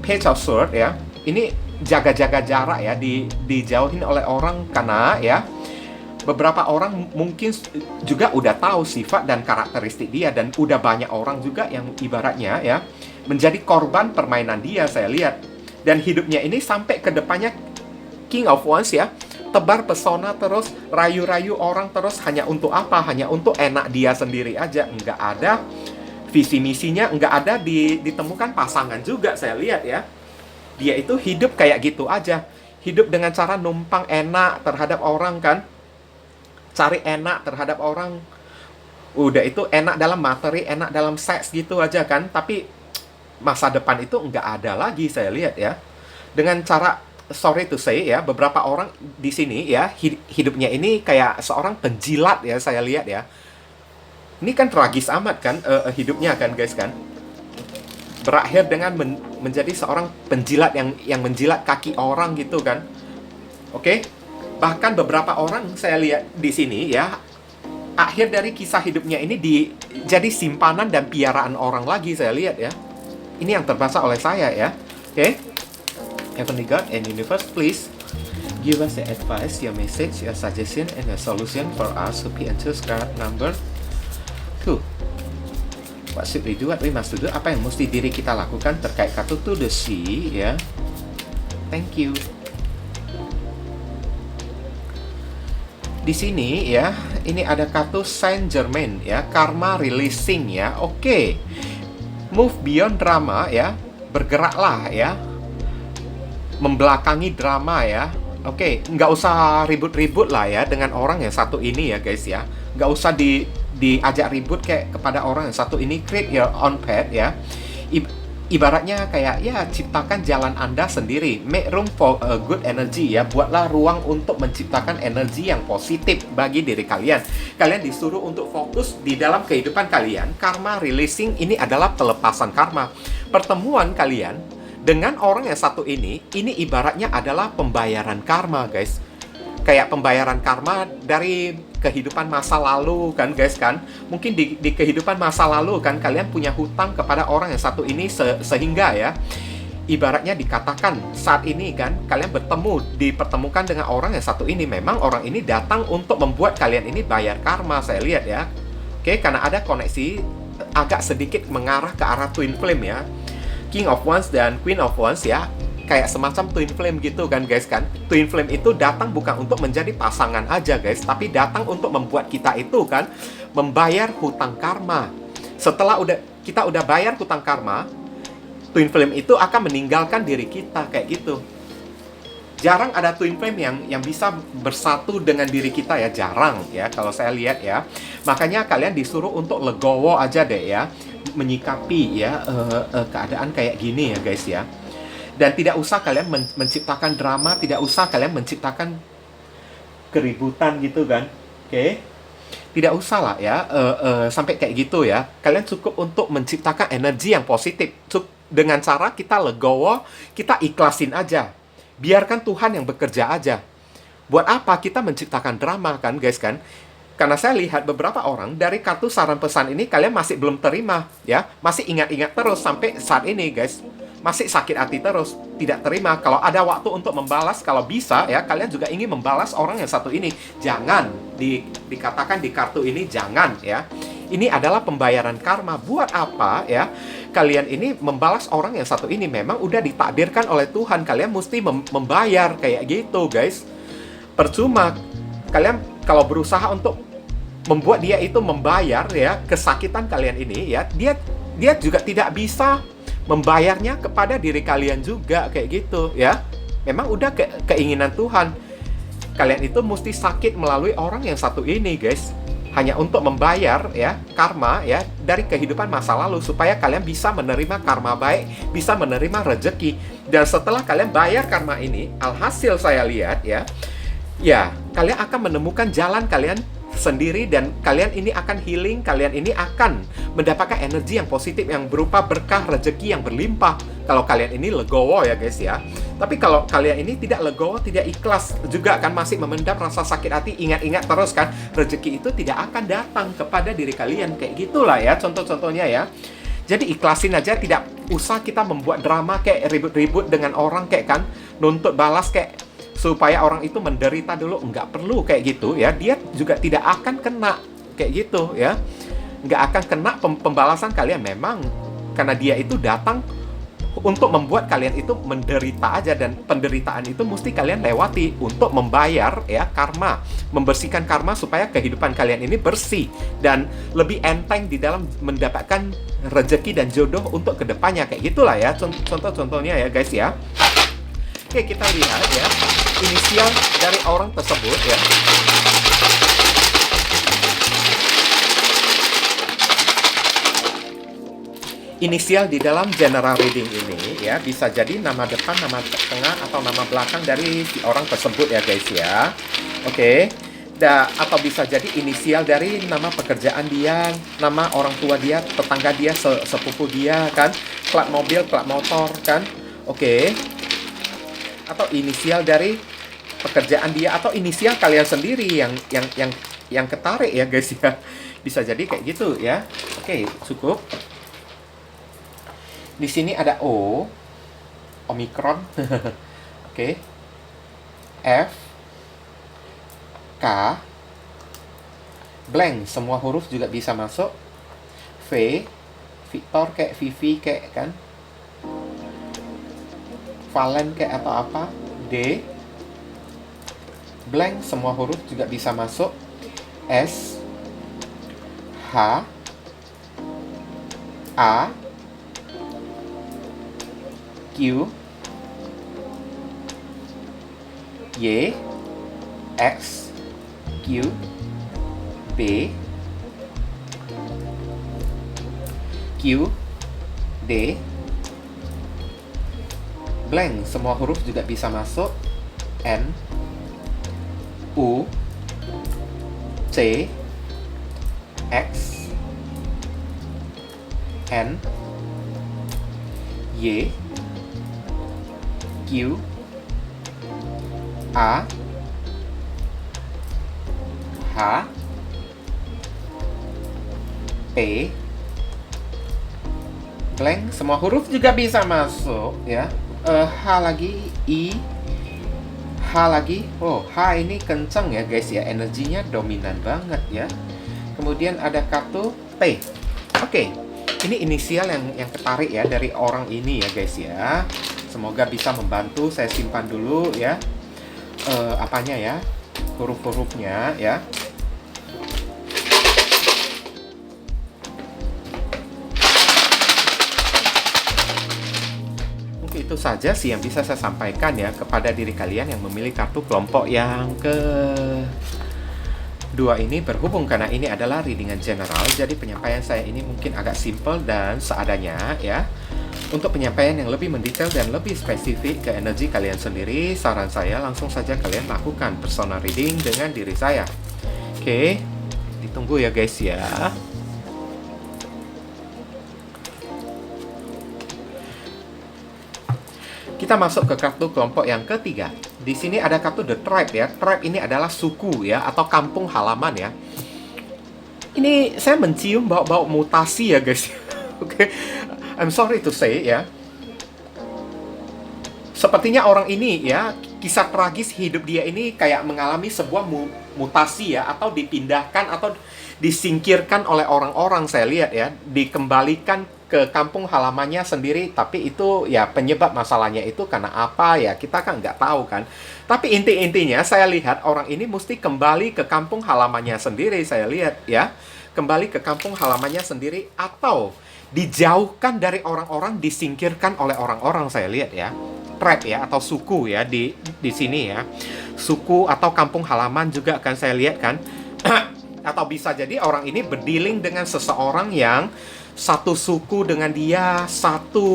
Speaker 1: Page of Swords ya, ini jaga-jaga jarak ya, dijauhin oleh orang karena ya, beberapa orang mungkin juga udah tahu sifat dan karakteristik dia, dan udah banyak orang juga yang ibaratnya ya menjadi korban permainan dia, saya lihat. Dan hidupnya ini sampai ke depannya King of Wands ya, tebar pesona terus, rayu-rayu orang terus, hanya untuk apa? Hanya untuk enak dia sendiri aja. Nggak ada visi misinya, nggak ada ditemukan pasangan juga saya lihat ya. Dia itu hidup kayak gitu aja. Hidup dengan cara numpang enak terhadap orang kan. Cari enak terhadap orang. Udah itu enak dalam materi, enak dalam seks gitu aja kan. Tapi masa depan itu nggak ada lagi saya lihat ya. Dengan cara, sorry to say ya, beberapa orang di sini ya, hidupnya ini kayak seorang penjilat ya saya lihat ya. Ini kan tragis amat kan hidupnya kan guys kan. Berakhir dengan menjadi seorang penjilat yang menjilat kaki orang gitu kan. Oke? Bahkan beberapa orang saya lihat di sini ya, akhir dari kisah hidupnya ini jadi simpanan dan piaraan orang lagi saya lihat ya. Ini yang terbaca oleh saya ya. Oke? Heavenly God and Universe, please give us the advice, your message, your suggestion, and a solution for us to be answers card number 2. What should we do? What we must do? Apa yang mesti diri kita lakukan terkait kartu to the sea ya? Thank you. Di sini ya, ini ada kartu Saint Germain ya, karma releasing ya. Oke. Move beyond drama ya. Bergeraklah ya. Membelakangi drama ya. Oke, nggak usah ribut-ribut lah ya dengan orang yang satu ini ya guys ya. Nggak usah diajak ribut kayak kepada orang yang satu ini. Create your own path ya. Ibaratnya kayak ya, ciptakan jalan Anda sendiri. Make room for a good energy ya. Buatlah ruang untuk menciptakan energi yang positif bagi diri kalian. Kalian disuruh untuk fokus di dalam kehidupan kalian. Karma releasing ini adalah pelepasan karma. Pertemuan kalian dengan orang yang satu ini ibaratnya adalah pembayaran karma guys. Kayak pembayaran karma dari kehidupan masa lalu kan guys kan. Mungkin di kehidupan masa lalu kan kalian punya hutang kepada orang yang satu ini sehingga ya, ibaratnya dikatakan saat ini kan kalian dipertemukan dengan orang yang satu ini. Memang orang ini datang untuk membuat kalian ini bayar karma saya lihat ya. Oke, karena ada koneksi agak sedikit mengarah ke arah twin flame ya. King of Wands dan Queen of Wands ya, kayak semacam twin flame gitu kan guys kan. Twin flame itu datang bukan untuk menjadi pasangan aja guys, tapi datang untuk membuat kita itu kan membayar hutang karma. Setelah kita udah bayar hutang karma, twin flame itu akan meninggalkan diri kita kayak gitu. Jarang ada twin flame yang bisa bersatu dengan diri kita ya, jarang ya kalau saya lihat ya. Makanya kalian disuruh untuk legowo aja deh ya, menyikapi ya keadaan kayak gini ya guys ya. Dan tidak usah kalian menciptakan drama, tidak usah kalian menciptakan keributan gitu kan. Oke? Tidak usah lah ya sampai kayak gitu ya. Kalian cukup untuk menciptakan energi yang positif dengan cara kita legowo, kita ikhlasin aja. Biarkan Tuhan yang bekerja aja. Buat apa kita menciptakan drama kan guys kan? Karena saya lihat beberapa orang dari kartu saran pesan ini kalian masih belum terima ya. Masih ingat-ingat terus sampai saat ini guys. Masih sakit hati terus, tidak terima. Kalau ada waktu untuk membalas, kalau bisa ya, kalian juga ingin membalas orang yang satu ini. Jangan dikatakan di kartu ini jangan ya. Ini adalah pembayaran karma. Buat apa ya? Kalian ini membalas orang yang satu ini, memang udah ditakdirkan oleh Tuhan. Kalian mesti membayar kayak gitu guys. Percuma kalian kalau berusaha untuk membuat dia itu membayar ya kesakitan kalian ini ya, dia juga tidak bisa membayarnya kepada diri kalian juga kayak gitu ya. Memang udah keinginan Tuhan. Kalian itu mesti sakit melalui orang yang satu ini guys. Hanya untuk membayar ya karma ya dari kehidupan masa lalu, supaya kalian bisa menerima karma baik, bisa menerima rezeki. Dan setelah kalian bayar karma ini, alhasil saya lihat ya, kalian akan menemukan jalan kalian sendiri, dan kalian ini akan healing, kalian ini akan mendapatkan energi yang positif yang berupa berkah rezeki yang berlimpah kalau kalian ini legowo ya guys ya. Tapi kalau kalian ini tidak legowo, tidak ikhlas juga kan, masih memendam rasa sakit hati, ingat-ingat terus kan, rezeki itu tidak akan datang kepada diri kalian. Kayak gitulah ya contoh-contohnya ya. Jadi ikhlasin aja, tidak usah kita membuat drama kayak ribut-ribut dengan orang kayak kan, nuntut balas kayak supaya orang itu menderita dulu. Nggak perlu kayak gitu ya. Dia juga tidak akan kena kayak gitu ya. Nggak akan kena pembalasan kalian. Memang karena dia itu datang untuk membuat kalian itu menderita aja, dan penderitaan itu mesti kalian lewati untuk membayar ya karma, membersihkan karma supaya kehidupan kalian ini bersih dan lebih enteng di dalam mendapatkan rezeki dan jodoh untuk kedepannya, kayak gitulah ya contoh-contohnya ya guys ya. Oke, kita lihat ya inisial dari orang tersebut ya. Inisial di dalam general reading ini ya bisa jadi nama depan, nama tengah, atau nama belakang dari si orang tersebut ya guys ya. Oke. Atau bisa jadi inisial dari nama pekerjaan dia, nama orang tua dia, tetangga dia, sepupu dia kan, plat mobil, plat motor kan. Oke. Atau inisial dari pekerjaan dia, atau inisial kalian sendiri yang ketarik ya guys ya. Bisa jadi kayak gitu ya. Oke, cukup. Di sini ada O, Omikron, oke, F, K, blank, semua huruf juga bisa masuk, V, Victor kayak Vivi kayak kan, Valen kayak atau apa, D, blank, semua huruf juga bisa masuk, S, H, A, Q, Y, X, Q, B, Q, D, blank, semua huruf juga bisa masuk, N, U, C, X, N, Y, Q, A, H, P, blank, semua huruf juga bisa masuk ya. H lagi, I, H lagi. Oh, H ini kenceng ya guys ya, energinya dominan banget ya. Kemudian ada kartu T. Oke, ini inisial yang ketarik ya dari orang ini ya guys ya. Semoga bisa membantu. Saya simpan dulu ya apanya ya, huruf-hurufnya ya. Mungkin itu saja sih yang bisa saya sampaikan ya kepada diri kalian yang memilih kartu kelompok yang kedua ini, berhubung karena ini adalah readingan general, jadi penyampaian saya ini mungkin agak simple dan seadanya ya. Untuk penyampaian yang lebih mendetail dan lebih spesifik ke energi kalian sendiri, saran saya langsung saja kalian lakukan personal reading dengan diri saya. Oke, ditunggu ya guys ya. Kita masuk ke kartu kelompok yang ketiga. Di sini ada kartu The Tribe ya. Tribe ini adalah suku ya, atau kampung halaman ya. Ini saya mencium bau-bau mutasi ya guys. Oke. I'm sorry to say ya. Sepertinya orang ini ya, kisah tragis hidup dia ini kayak mengalami sebuah mutasi ya, atau dipindahkan atau disingkirkan oleh orang-orang, saya lihat ya, dikembalikan ke kampung halamannya sendiri. Tapi itu ya penyebab masalahnya itu karena apa ya, kita kan nggak tahu kan. Tapi intinya saya lihat orang ini mesti kembali ke kampung halamannya sendiri, saya lihat ya. Kembali ke kampung halamannya sendiri, atau dijauhkan dari orang-orang, disingkirkan oleh orang-orang, saya lihat ya. Tribe ya, atau suku ya di sini ya. Suku atau kampung halaman juga akan saya lihat kan. Atau bisa jadi orang ini berdealing dengan seseorang yang satu suku dengan dia, satu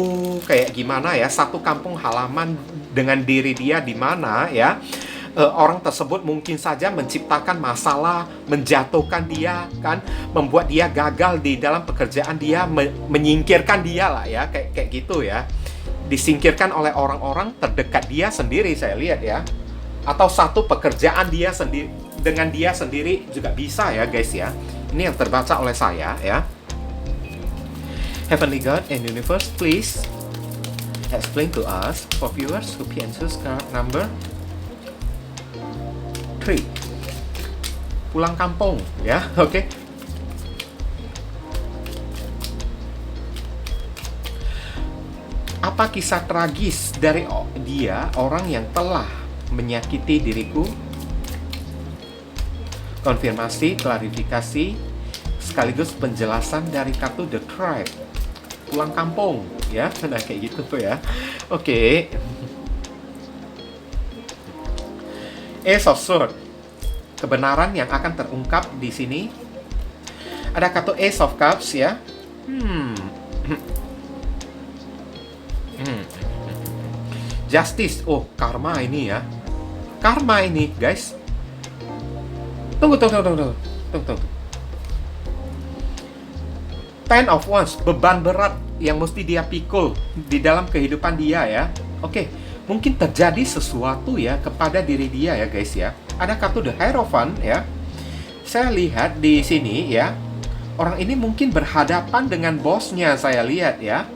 Speaker 1: kayak gimana ya, satu kampung halaman dengan diri dia di mana ya. Orang tersebut mungkin saja menciptakan masalah, menjatuhkan dia kan, membuat dia gagal di dalam pekerjaan dia, menyingkirkan dia lah ya, kayak gitu ya. Disingkirkan oleh orang-orang terdekat dia sendiri, saya lihat ya. Atau satu pekerjaan dia sendiri dengan dia sendiri juga bisa ya guys ya. Ini yang terbaca oleh saya ya. Heavenly God and Universe, please explain to us for viewers who can choose card number 3. Pulang kampung ya, oke. Apa Apa kisah tragis dari dia, orang yang telah menyakiti diriku? Konfirmasi, klarifikasi, sekaligus penjelasan dari kartu The Tribe. Pulang kampung, ya. Nah, kayak gitu tuh ya. Oke. Ace of Swords. Kebenaran yang akan terungkap di sini. Ada kartu Ace of Cups, ya. Justice. Oh, karma ini ya. Karma ini, guys. Tunggu. Ten of Wands, beban berat yang mesti dia pikul di dalam kehidupan dia ya. Oke, mungkin terjadi sesuatu ya kepada diri dia ya guys ya. Ada kartu The Hierophant ya. Saya lihat di sini ya. Orang ini mungkin berhadapan dengan bosnya, saya lihat ya.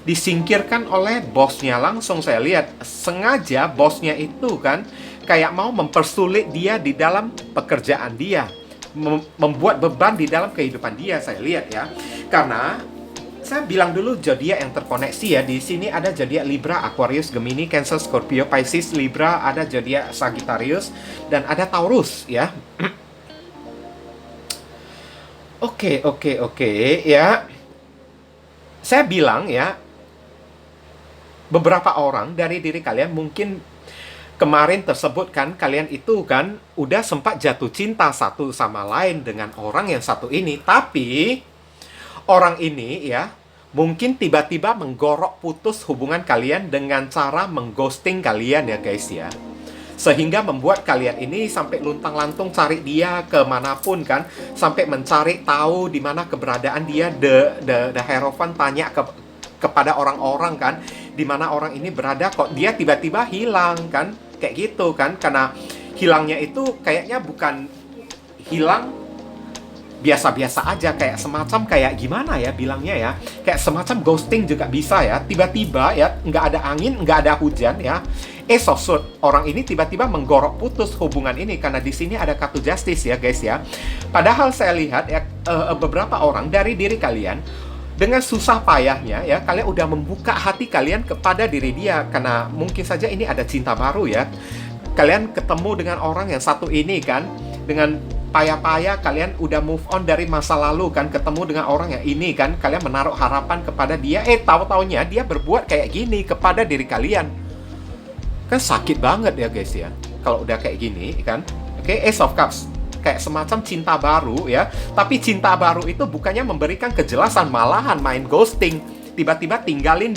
Speaker 1: Disingkirkan oleh bosnya langsung, saya lihat. Sengaja bosnya itu kan kayak mau mempersulit dia di dalam pekerjaan dia, membuat beban di dalam kehidupan dia, saya lihat ya. Karena saya bilang dulu zodiak yang terkoneksi ya. Di sini ada zodiak Libra, Aquarius, Gemini, Cancer, Scorpio, Pisces, Libra, ada zodiak Sagittarius dan ada Taurus ya. Oke ya. Saya bilang ya, beberapa orang dari diri kalian mungkin kemarin tersebut kan, kalian itu kan udah sempat jatuh cinta satu sama lain dengan orang yang satu ini. Tapi orang ini ya mungkin tiba-tiba menggorok putus hubungan kalian dengan cara mengghosting kalian ya guys ya. Sehingga membuat kalian ini sampai luntang-lantung cari dia kemanapun kan. Sampai mencari tahu di mana keberadaan dia. The Hierophant tanya kepada orang-orang kan, di mana orang ini berada, kok dia tiba-tiba hilang kan. Kayak gitu kan, karena hilangnya itu kayaknya bukan hilang biasa-biasa aja, kayak semacam kayak gimana ya bilangnya ya, kayak semacam ghosting juga bisa ya, tiba-tiba ya, nggak ada angin, nggak ada hujan ya. Ace of Swords, orang ini tiba-tiba menggorok putus hubungan ini, karena di sini ada kartu Justice ya guys ya. Padahal saya lihat ya, beberapa orang dari diri kalian, dengan susah payahnya ya, kalian udah membuka hati kalian kepada diri dia. Karena mungkin saja ini ada cinta baru ya. Kalian ketemu dengan orang yang satu ini kan, dengan payah-payah kalian udah move on dari masa lalu kan, ketemu dengan orang yang ini kan, kalian menaruh harapan kepada dia, tahu-taunya dia berbuat kayak gini kepada diri kalian. Kan sakit banget ya guys ya, kalau udah kayak gini kan. Oke, Ace of Cups. Kayak semacam cinta baru ya. Tapi cinta baru itu bukannya memberikan kejelasan, malahan main ghosting. Tiba-tiba tinggalin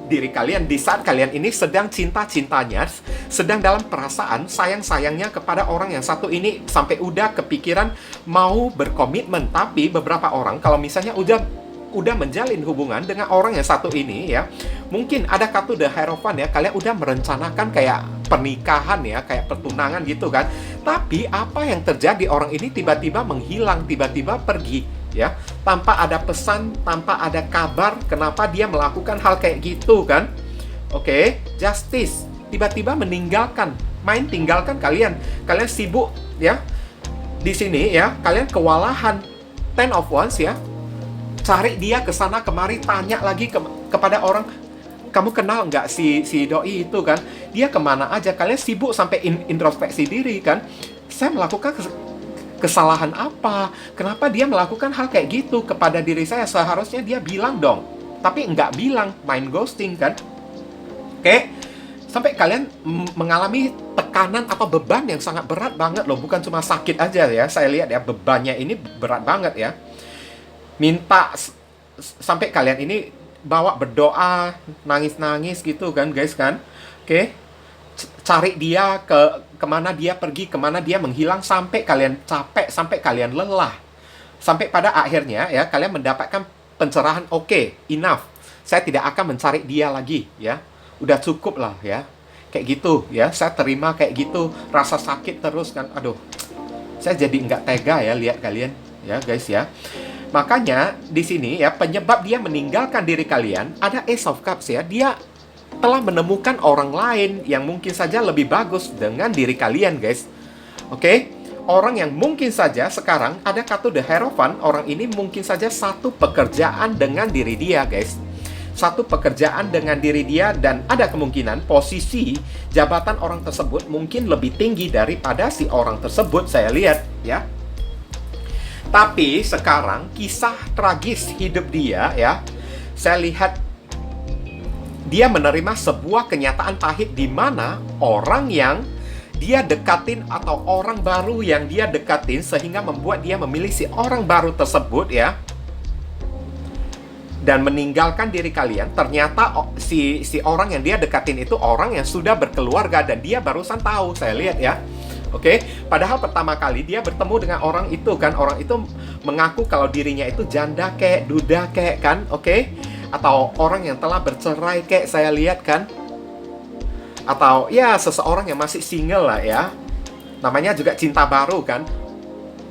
Speaker 1: diri kalian di saat kalian ini sedang cinta-cintanya, sedang dalam perasaan sayang-sayangnya kepada orang yang satu ini, sampai udah kepikiran mau berkomitmen. Tapi beberapa orang kalau misalnya udah menjalin hubungan dengan orang yang satu ini ya, mungkin ada kartu The Hierophant ya, kalian udah merencanakan kayak pernikahan ya, kayak pertunangan gitu kan. Tapi apa yang terjadi, orang ini tiba-tiba menghilang, tiba-tiba pergi ya, tanpa ada pesan, tanpa ada kabar kenapa dia melakukan hal kayak gitu kan. Oke, Justice tiba-tiba meninggalkan, tinggalkan kalian sibuk ya di sini ya, kalian kewalahan. Ten of Wands ya, cari dia ke sana kemari, tanya lagi kepada orang, kamu kenal nggak si doi itu kan, dia kemana aja. Kalian sibuk sampai introspeksi diri kan, saya melakukan kesalahan apa, kenapa dia melakukan hal kayak gitu kepada diri saya. Seharusnya dia bilang dong, tapi nggak bilang, main ghosting kan. Oke, sampai kalian mengalami tekanan atau beban yang sangat berat banget loh, bukan cuma sakit aja ya, saya lihat ya, bebannya ini berat banget ya. Minta sampai kalian ini bawa berdoa, nangis-nangis gitu kan guys kan. Oke, cari dia kemana dia pergi, kemana dia menghilang, sampai kalian capek, sampai kalian lelah, sampai pada akhirnya ya kalian mendapatkan pencerahan. Oke, enough, saya tidak akan mencari dia lagi ya, udah cukup lah ya, kayak gitu ya, saya terima kayak gitu. Rasa sakit terus kan, aduh, saya jadi nggak tega ya lihat kalian ya guys ya. Makanya di sini ya, penyebab dia meninggalkan diri kalian ada Ace of Cups ya. Dia telah menemukan orang lain yang mungkin saja lebih bagus dengan diri kalian guys. Oke, orang yang mungkin saja sekarang ada kartu The Hierophant, orang ini mungkin saja satu pekerjaan dengan diri dia guys. satu pekerjaan dengan diri dia, dan ada kemungkinan posisi jabatan orang tersebut mungkin lebih tinggi daripada si orang tersebut, saya lihat ya. Tapi sekarang kisah tragis hidup dia ya, saya lihat dia menerima sebuah kenyataan pahit di mana orang yang dia dekatin atau orang baru yang dia dekatin sehingga membuat dia memilih si orang baru tersebut ya, dan meninggalkan diri kalian. Ternyata si orang yang dia dekatin itu orang yang sudah berkeluarga dan dia barusan tahu, saya lihat ya. Oke, padahal pertama kali dia bertemu dengan orang itu kan, orang itu mengaku kalau dirinya itu janda kek, duda kek kan, oke? Atau orang yang telah bercerai kek, saya lihat kan. Atau ya seseorang yang masih single lah ya. Namanya juga cinta baru kan.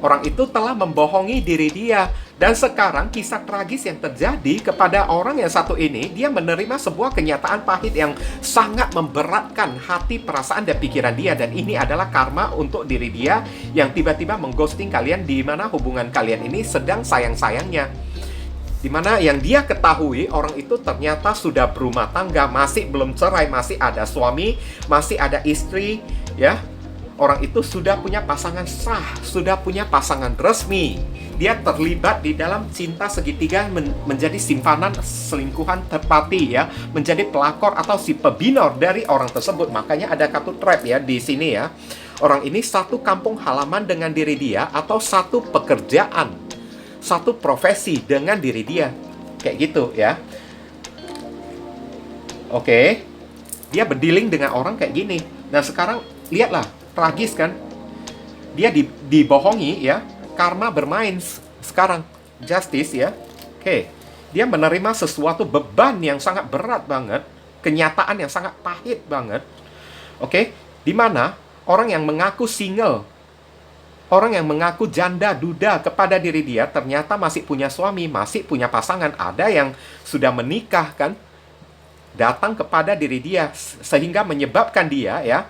Speaker 1: Orang itu telah membohongi diri dia. Dan sekarang kisah tragis yang terjadi kepada orang yang satu ini, dia menerima sebuah kenyataan pahit yang sangat memberatkan hati, perasaan, dan pikiran dia. Dan ini adalah karma untuk diri dia yang tiba-tiba mengghosting kalian, di mana hubungan kalian ini sedang sayang-sayangnya. Di mana yang dia ketahui, orang itu ternyata sudah berumah tangga, masih belum cerai, masih ada suami, masih ada istri ya. Orang itu sudah punya pasangan sah, sudah punya pasangan resmi. Dia terlibat di dalam cinta segitiga, menjadi simpanan selingkuhan terpati ya, menjadi pelakor atau si pebinor dari orang tersebut. Makanya ada kartu trap ya di sini ya. Orang ini satu kampung halaman dengan diri dia, atau satu pekerjaan, satu profesi dengan diri dia. Kayak gitu ya. Oke. Dia berdealing dengan orang kayak gini. Nah sekarang lihatlah, tragis kan. Dia dibohongi ya. Karma bermain sekarang. Justice ya. Oke. Dia menerima sesuatu beban yang sangat berat banget. Kenyataan yang sangat pahit banget. Oke. Di mana orang yang mengaku single, orang yang mengaku janda duda kepada diri dia, ternyata masih punya suami, masih punya pasangan. Ada yang sudah menikah kan, datang kepada diri dia, sehingga menyebabkan dia ya,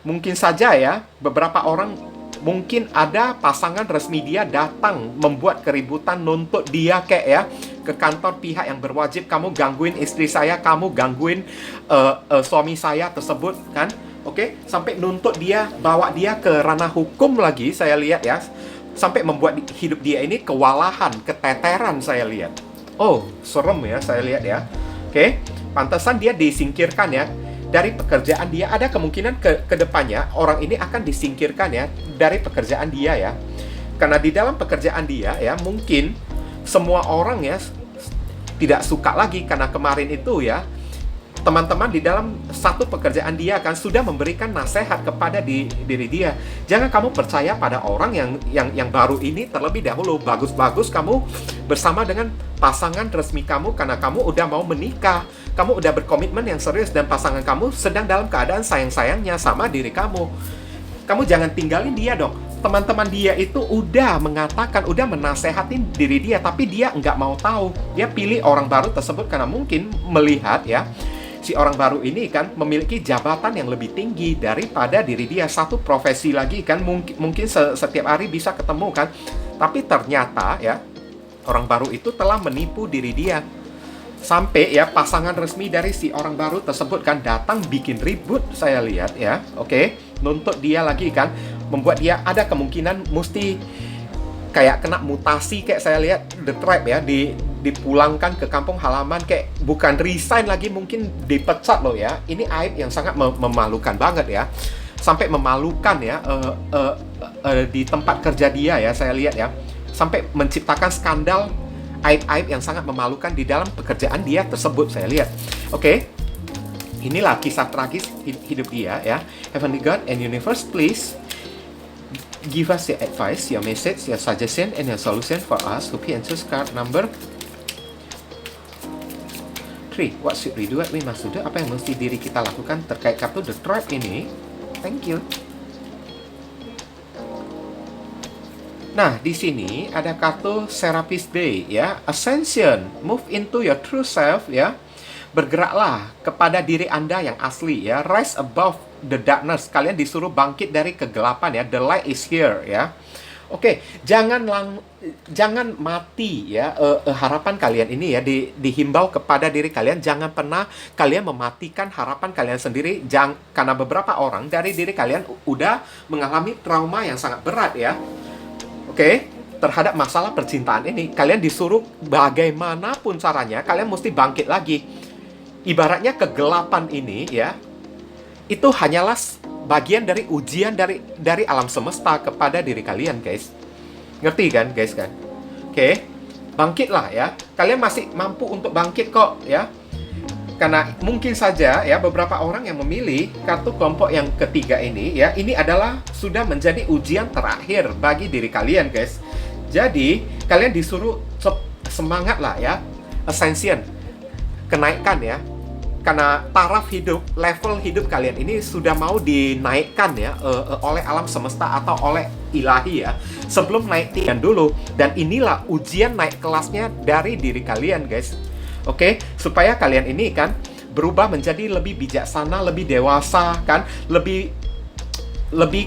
Speaker 1: mungkin saja ya, beberapa orang, mungkin ada pasangan resmi dia datang membuat keributan, nuntut dia kayak ya, ke kantor pihak yang berwajib. Kamu gangguin istri saya, kamu gangguin suami saya tersebut kan. Oke, sampai nuntut dia, bawa dia ke ranah hukum lagi, saya lihat ya. Sampai membuat hidup dia ini kewalahan, keteteran, saya lihat. Oh, serem ya, saya lihat ya. Oke, pantesan dia disingkirkan ya dari pekerjaan dia. Ada kemungkinan ke depannya orang ini akan disingkirkan ya dari pekerjaan dia ya. Karena di dalam pekerjaan dia ya, mungkin semua orang ya tidak suka lagi, karena kemarin itu ya, teman-teman di dalam satu pekerjaan dia kan sudah memberikan nasihat kepada diri dia. Jangan kamu percaya pada orang yang baru ini terlebih dahulu. Bagus-bagus kamu bersama dengan pasangan resmi kamu karena kamu udah mau menikah. Kamu udah berkomitmen yang serius dan pasangan kamu sedang dalam keadaan sayang-sayangnya sama diri kamu. Kamu jangan tinggalin dia dong. Teman-teman dia itu udah mengatakan, udah menasehatin diri dia, tapi dia nggak mau tahu. Dia pilih orang baru tersebut karena mungkin melihat ya, si orang baru ini kan memiliki jabatan yang lebih tinggi daripada diri dia. Satu profesi lagi kan, mungkin setiap hari bisa ketemu kan. Tapi ternyata ya, orang baru itu telah menipu diri dia. Sampai ya pasangan resmi dari si orang baru tersebut kan datang bikin ribut, saya lihat ya. Oke, nuntut dia lagi kan, membuat dia ada kemungkinan mesti kayak kena mutasi, kayak saya lihat The Tribe ya, dipulangkan ke kampung halaman, kayak bukan resign lagi, mungkin dipecat loh ya. Ini aib yang sangat memalukan banget ya, sampai memalukan ya di tempat kerja dia ya, saya lihat ya, sampai menciptakan skandal, aib-aib yang sangat memalukan di dalam pekerjaan dia tersebut, saya lihat. Oke, inilah kisah tragis hidup dia ya. Heavenly God and Universe, please give us your advice, your message, your suggestion, and your solution for us. Hope you answers card number 3. What should we do? We must do. Apa yang mesti diri kita lakukan terkait kartu The Tribe ini? Thank you. Nah, di sini ada kartu Serapis Bay ya, Ascension, move into your true self ya. Bergeraklah kepada diri Anda yang asli ya. Rise above the darkness. Kalian disuruh bangkit dari kegelapan ya. The light is here ya. Oke, jangan mati ya harapan kalian ini ya dihimbau kepada diri kalian, jangan pernah kalian mematikan harapan kalian sendiri, karena beberapa orang dari diri kalian udah mengalami trauma yang sangat berat ya. Oke, terhadap masalah percintaan ini, kalian disuruh bagaimanapun caranya, kalian mesti bangkit lagi. Ibaratnya kegelapan ini ya, itu hanyalah bagian dari ujian dari alam semesta kepada diri kalian, guys. Ngerti kan, guys kan? Oke, bangkitlah ya. Kalian masih mampu untuk bangkit kok ya. Karena mungkin saja ya beberapa orang yang memilih kartu kelompok yang ketiga ini ya, ini adalah sudah menjadi ujian terakhir bagi diri kalian, guys. Jadi, kalian disuruh semangat lah ya. Ascension, kenaikan ya. Karena taraf hidup, level hidup kalian ini sudah mau dinaikkan ya oleh alam semesta atau oleh ilahi ya. Sebelum naik tingkat dulu. Dan inilah ujian naik kelasnya dari diri kalian, guys. Oke, supaya kalian ini kan berubah menjadi lebih bijaksana, lebih dewasa kan, lebih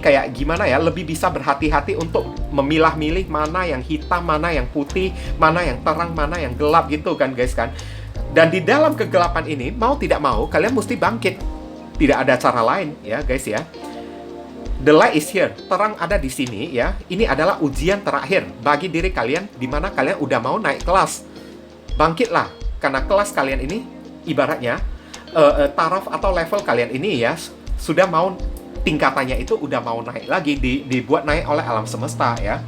Speaker 1: kayak gimana ya, lebih bisa berhati-hati untuk memilah-milih mana yang hitam, mana yang putih, mana yang terang, mana yang gelap gitu kan, guys kan. Dan di dalam kegelapan ini, mau tidak mau, kalian mesti bangkit. Tidak ada cara lain, ya guys ya. The light is here. Terang ada di sini, ya. Ini adalah ujian terakhir bagi diri kalian, di mana kalian udah mau naik kelas. Bangkitlah, karena kelas kalian ini, ibaratnya, taraf atau level kalian ini ya, sudah mau, tingkatannya itu udah mau naik lagi, dibuat naik oleh alam semesta, ya.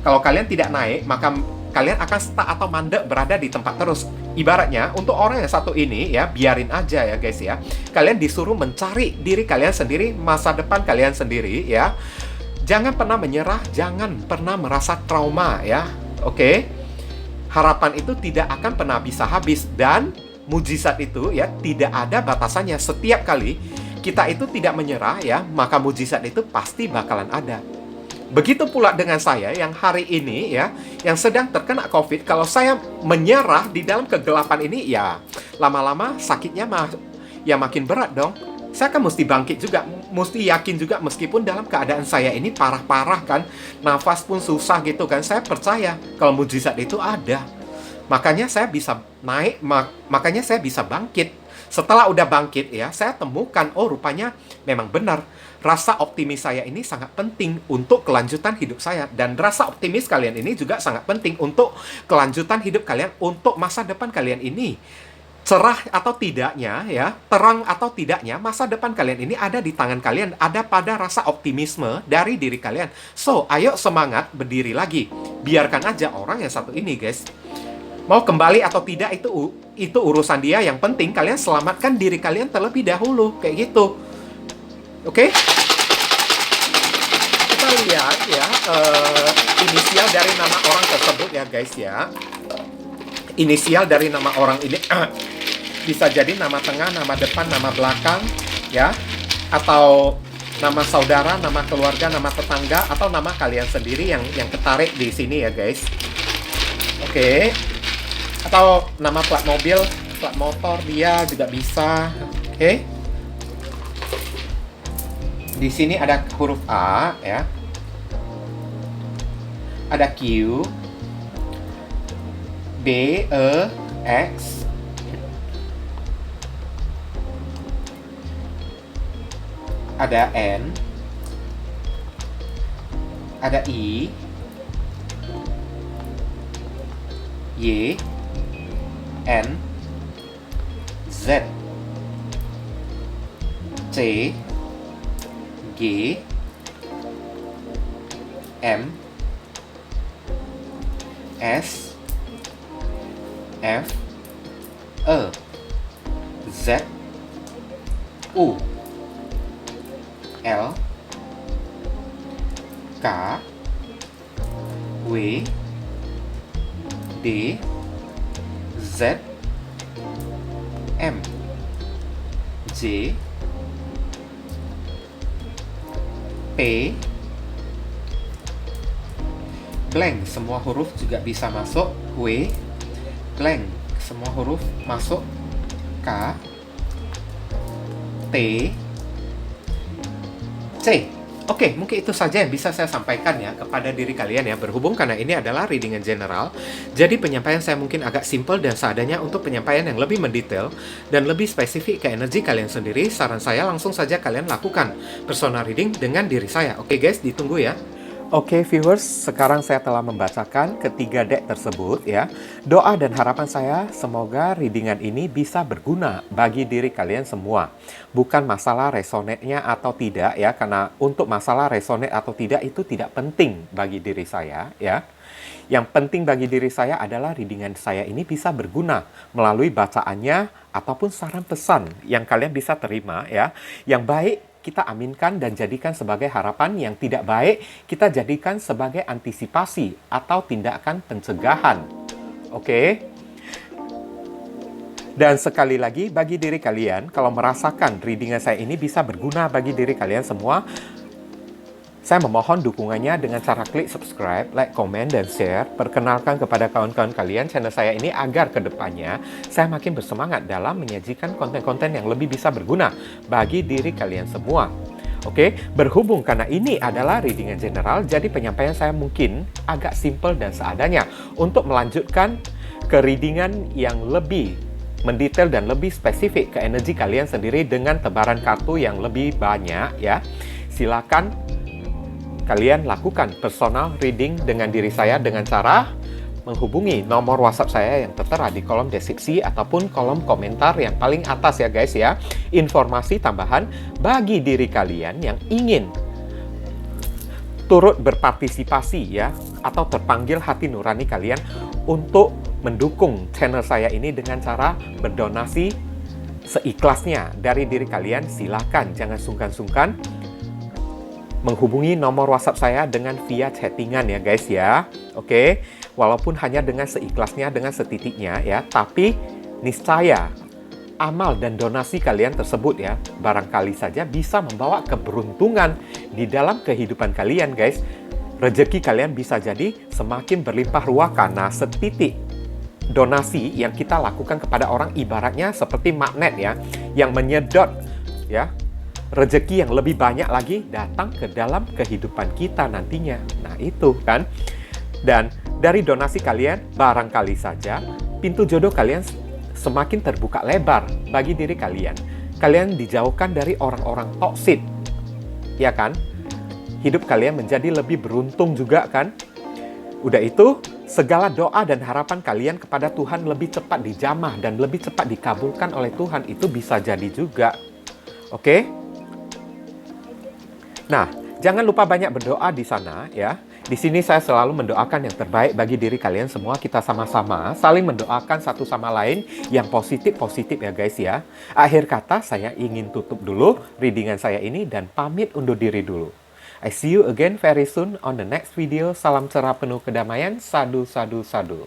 Speaker 1: Kalau kalian tidak naik, maka kalian akan stuck atau mandek berada di tempat terus. Ibaratnya, untuk orang yang satu ini ya, biarin aja ya guys ya. Kalian disuruh mencari diri kalian sendiri, masa depan kalian sendiri ya. Jangan pernah menyerah, jangan pernah merasa trauma ya. Oke? Harapan itu tidak akan pernah bisa habis. Dan mujizat itu ya, tidak ada batasannya. Setiap kali kita itu tidak menyerah ya, maka mujizat itu pasti bakalan ada. Begitu pula dengan saya yang hari ini ya, yang sedang terkena COVID. Kalau saya menyerah di dalam kegelapan ini, ya lama-lama sakitnya ya makin berat dong. Saya kan mesti bangkit juga, mesti yakin juga meskipun dalam keadaan saya ini parah-parah kan, nafas pun susah gitu kan. Saya percaya kalau mujizat itu ada. Makanya saya bisa naik, makanya saya bisa bangkit. Setelah udah bangkit ya, saya temukan, oh rupanya memang benar. Rasa optimis saya ini sangat penting untuk kelanjutan hidup saya. Dan rasa optimis kalian ini juga sangat penting untuk kelanjutan hidup kalian, untuk masa depan kalian ini. Cerah atau tidaknya ya, terang atau tidaknya, masa depan kalian ini ada di tangan kalian. Ada pada rasa optimisme dari diri kalian. So, ayo semangat, berdiri lagi. Biarkan aja orang yang satu ini, guys. Mau kembali atau tidak itu urusan dia. Yang penting kalian selamatkan diri kalian terlebih dahulu. Kayak gitu. Oke? Kita lihat ya inisial dari nama orang tersebut ya guys ya. Inisial dari nama orang ini bisa jadi nama tengah, nama depan, nama belakang ya. Atau nama saudara, nama keluarga, nama tetangga, atau nama kalian sendiri yang ketarik di sini ya guys. Oke. Atau nama plat mobil, plat motor dia juga bisa. Oke. Di sini ada huruf A ya. Ada Q, B, E, X, ada N, ada I, Y, N, Z, C, G, M, S, F, E, Z, U, L, K, W, D, Z, M, J, P, blank, semua huruf juga bisa masuk. W, blank, semua huruf masuk. K, T, C. Oke, mungkin itu saja yang bisa saya sampaikan ya kepada diri kalian ya. Berhubung karena ini adalah reading yang general, jadi penyampaian saya mungkin agak simple dan seadanya. Untuk penyampaian yang lebih mendetail dan lebih spesifik ke energi kalian sendiri, saran saya langsung saja kalian lakukan personal reading dengan diri saya. Oke guys, ditunggu ya. Oke viewers, sekarang saya telah membacakan ketiga deck tersebut ya. Doa dan harapan saya semoga readingan ini bisa berguna bagi diri kalian semua. Bukan masalah resonate-nya atau tidak ya, karena untuk masalah resonate atau tidak itu tidak penting bagi diri saya ya. Yang penting bagi diri saya adalah readingan saya ini bisa berguna melalui bacaannya ataupun saran pesan yang kalian bisa terima ya. Yang baik kita aminkan dan jadikan sebagai harapan, yang tidak baik kita jadikan sebagai antisipasi atau tindakan pencegahan. Oke? Dan sekali lagi, bagi diri kalian, kalau merasakan readingan saya ini bisa berguna bagi diri kalian semua, saya memohon dukungannya dengan cara klik subscribe, like, komen, dan share. Perkenalkan kepada kawan-kawan kalian channel saya ini agar kedepannya saya makin bersemangat dalam menyajikan konten-konten yang lebih bisa berguna bagi diri kalian semua. Oke, berhubung karena ini adalah reading yang general, jadi penyampaian saya mungkin agak simple dan seadanya. Untuk melanjutkan ke readingan yang lebih mendetail dan lebih spesifik ke energi kalian sendiri dengan tebaran kartu yang lebih banyak ya, silakan kalian lakukan personal reading dengan diri saya dengan cara menghubungi nomor WhatsApp saya yang tertera di kolom deskripsi ataupun kolom komentar yang paling atas ya guys ya. Informasi tambahan bagi diri kalian yang ingin turut berpartisipasi ya, atau terpanggil hati nurani kalian untuk mendukung channel saya ini dengan cara berdonasi seikhlasnya dari diri kalian, silakan jangan sungkan-sungkan menghubungi nomor WhatsApp saya dengan via chattingan ya guys ya. Oke, walaupun hanya dengan seikhlasnya, dengan setitiknya ya, tapi niscaya amal dan donasi kalian tersebut ya, barangkali saja bisa membawa keberuntungan di dalam kehidupan kalian guys. Rezeki kalian bisa jadi semakin berlimpah ruah karena setitik donasi yang kita lakukan kepada orang ibaratnya seperti magnet ya, yang menyedot ya, rezeki yang lebih banyak lagi datang ke dalam kehidupan kita nantinya. Nah itu kan. Dan dari donasi kalian, barangkali saja pintu jodoh kalian semakin terbuka lebar bagi diri kalian. Kalian dijauhkan dari orang-orang toksik, ya kan? Hidup kalian menjadi lebih beruntung juga kan? Udah itu, segala doa dan harapan kalian kepada Tuhan lebih cepat dijamah dan lebih cepat dikabulkan oleh Tuhan. Itu bisa jadi juga. Oke? Nah, jangan lupa banyak berdoa di sana ya. Di sini saya selalu mendoakan yang terbaik bagi diri kalian semua. Kita sama-sama saling mendoakan satu sama lain yang positif-positif ya guys ya. Akhir kata saya ingin tutup dulu readingan saya ini dan pamit undur diri dulu. I see you again very soon on the next video. Salam cerah penuh kedamaian. Sadu, sadu, sadu.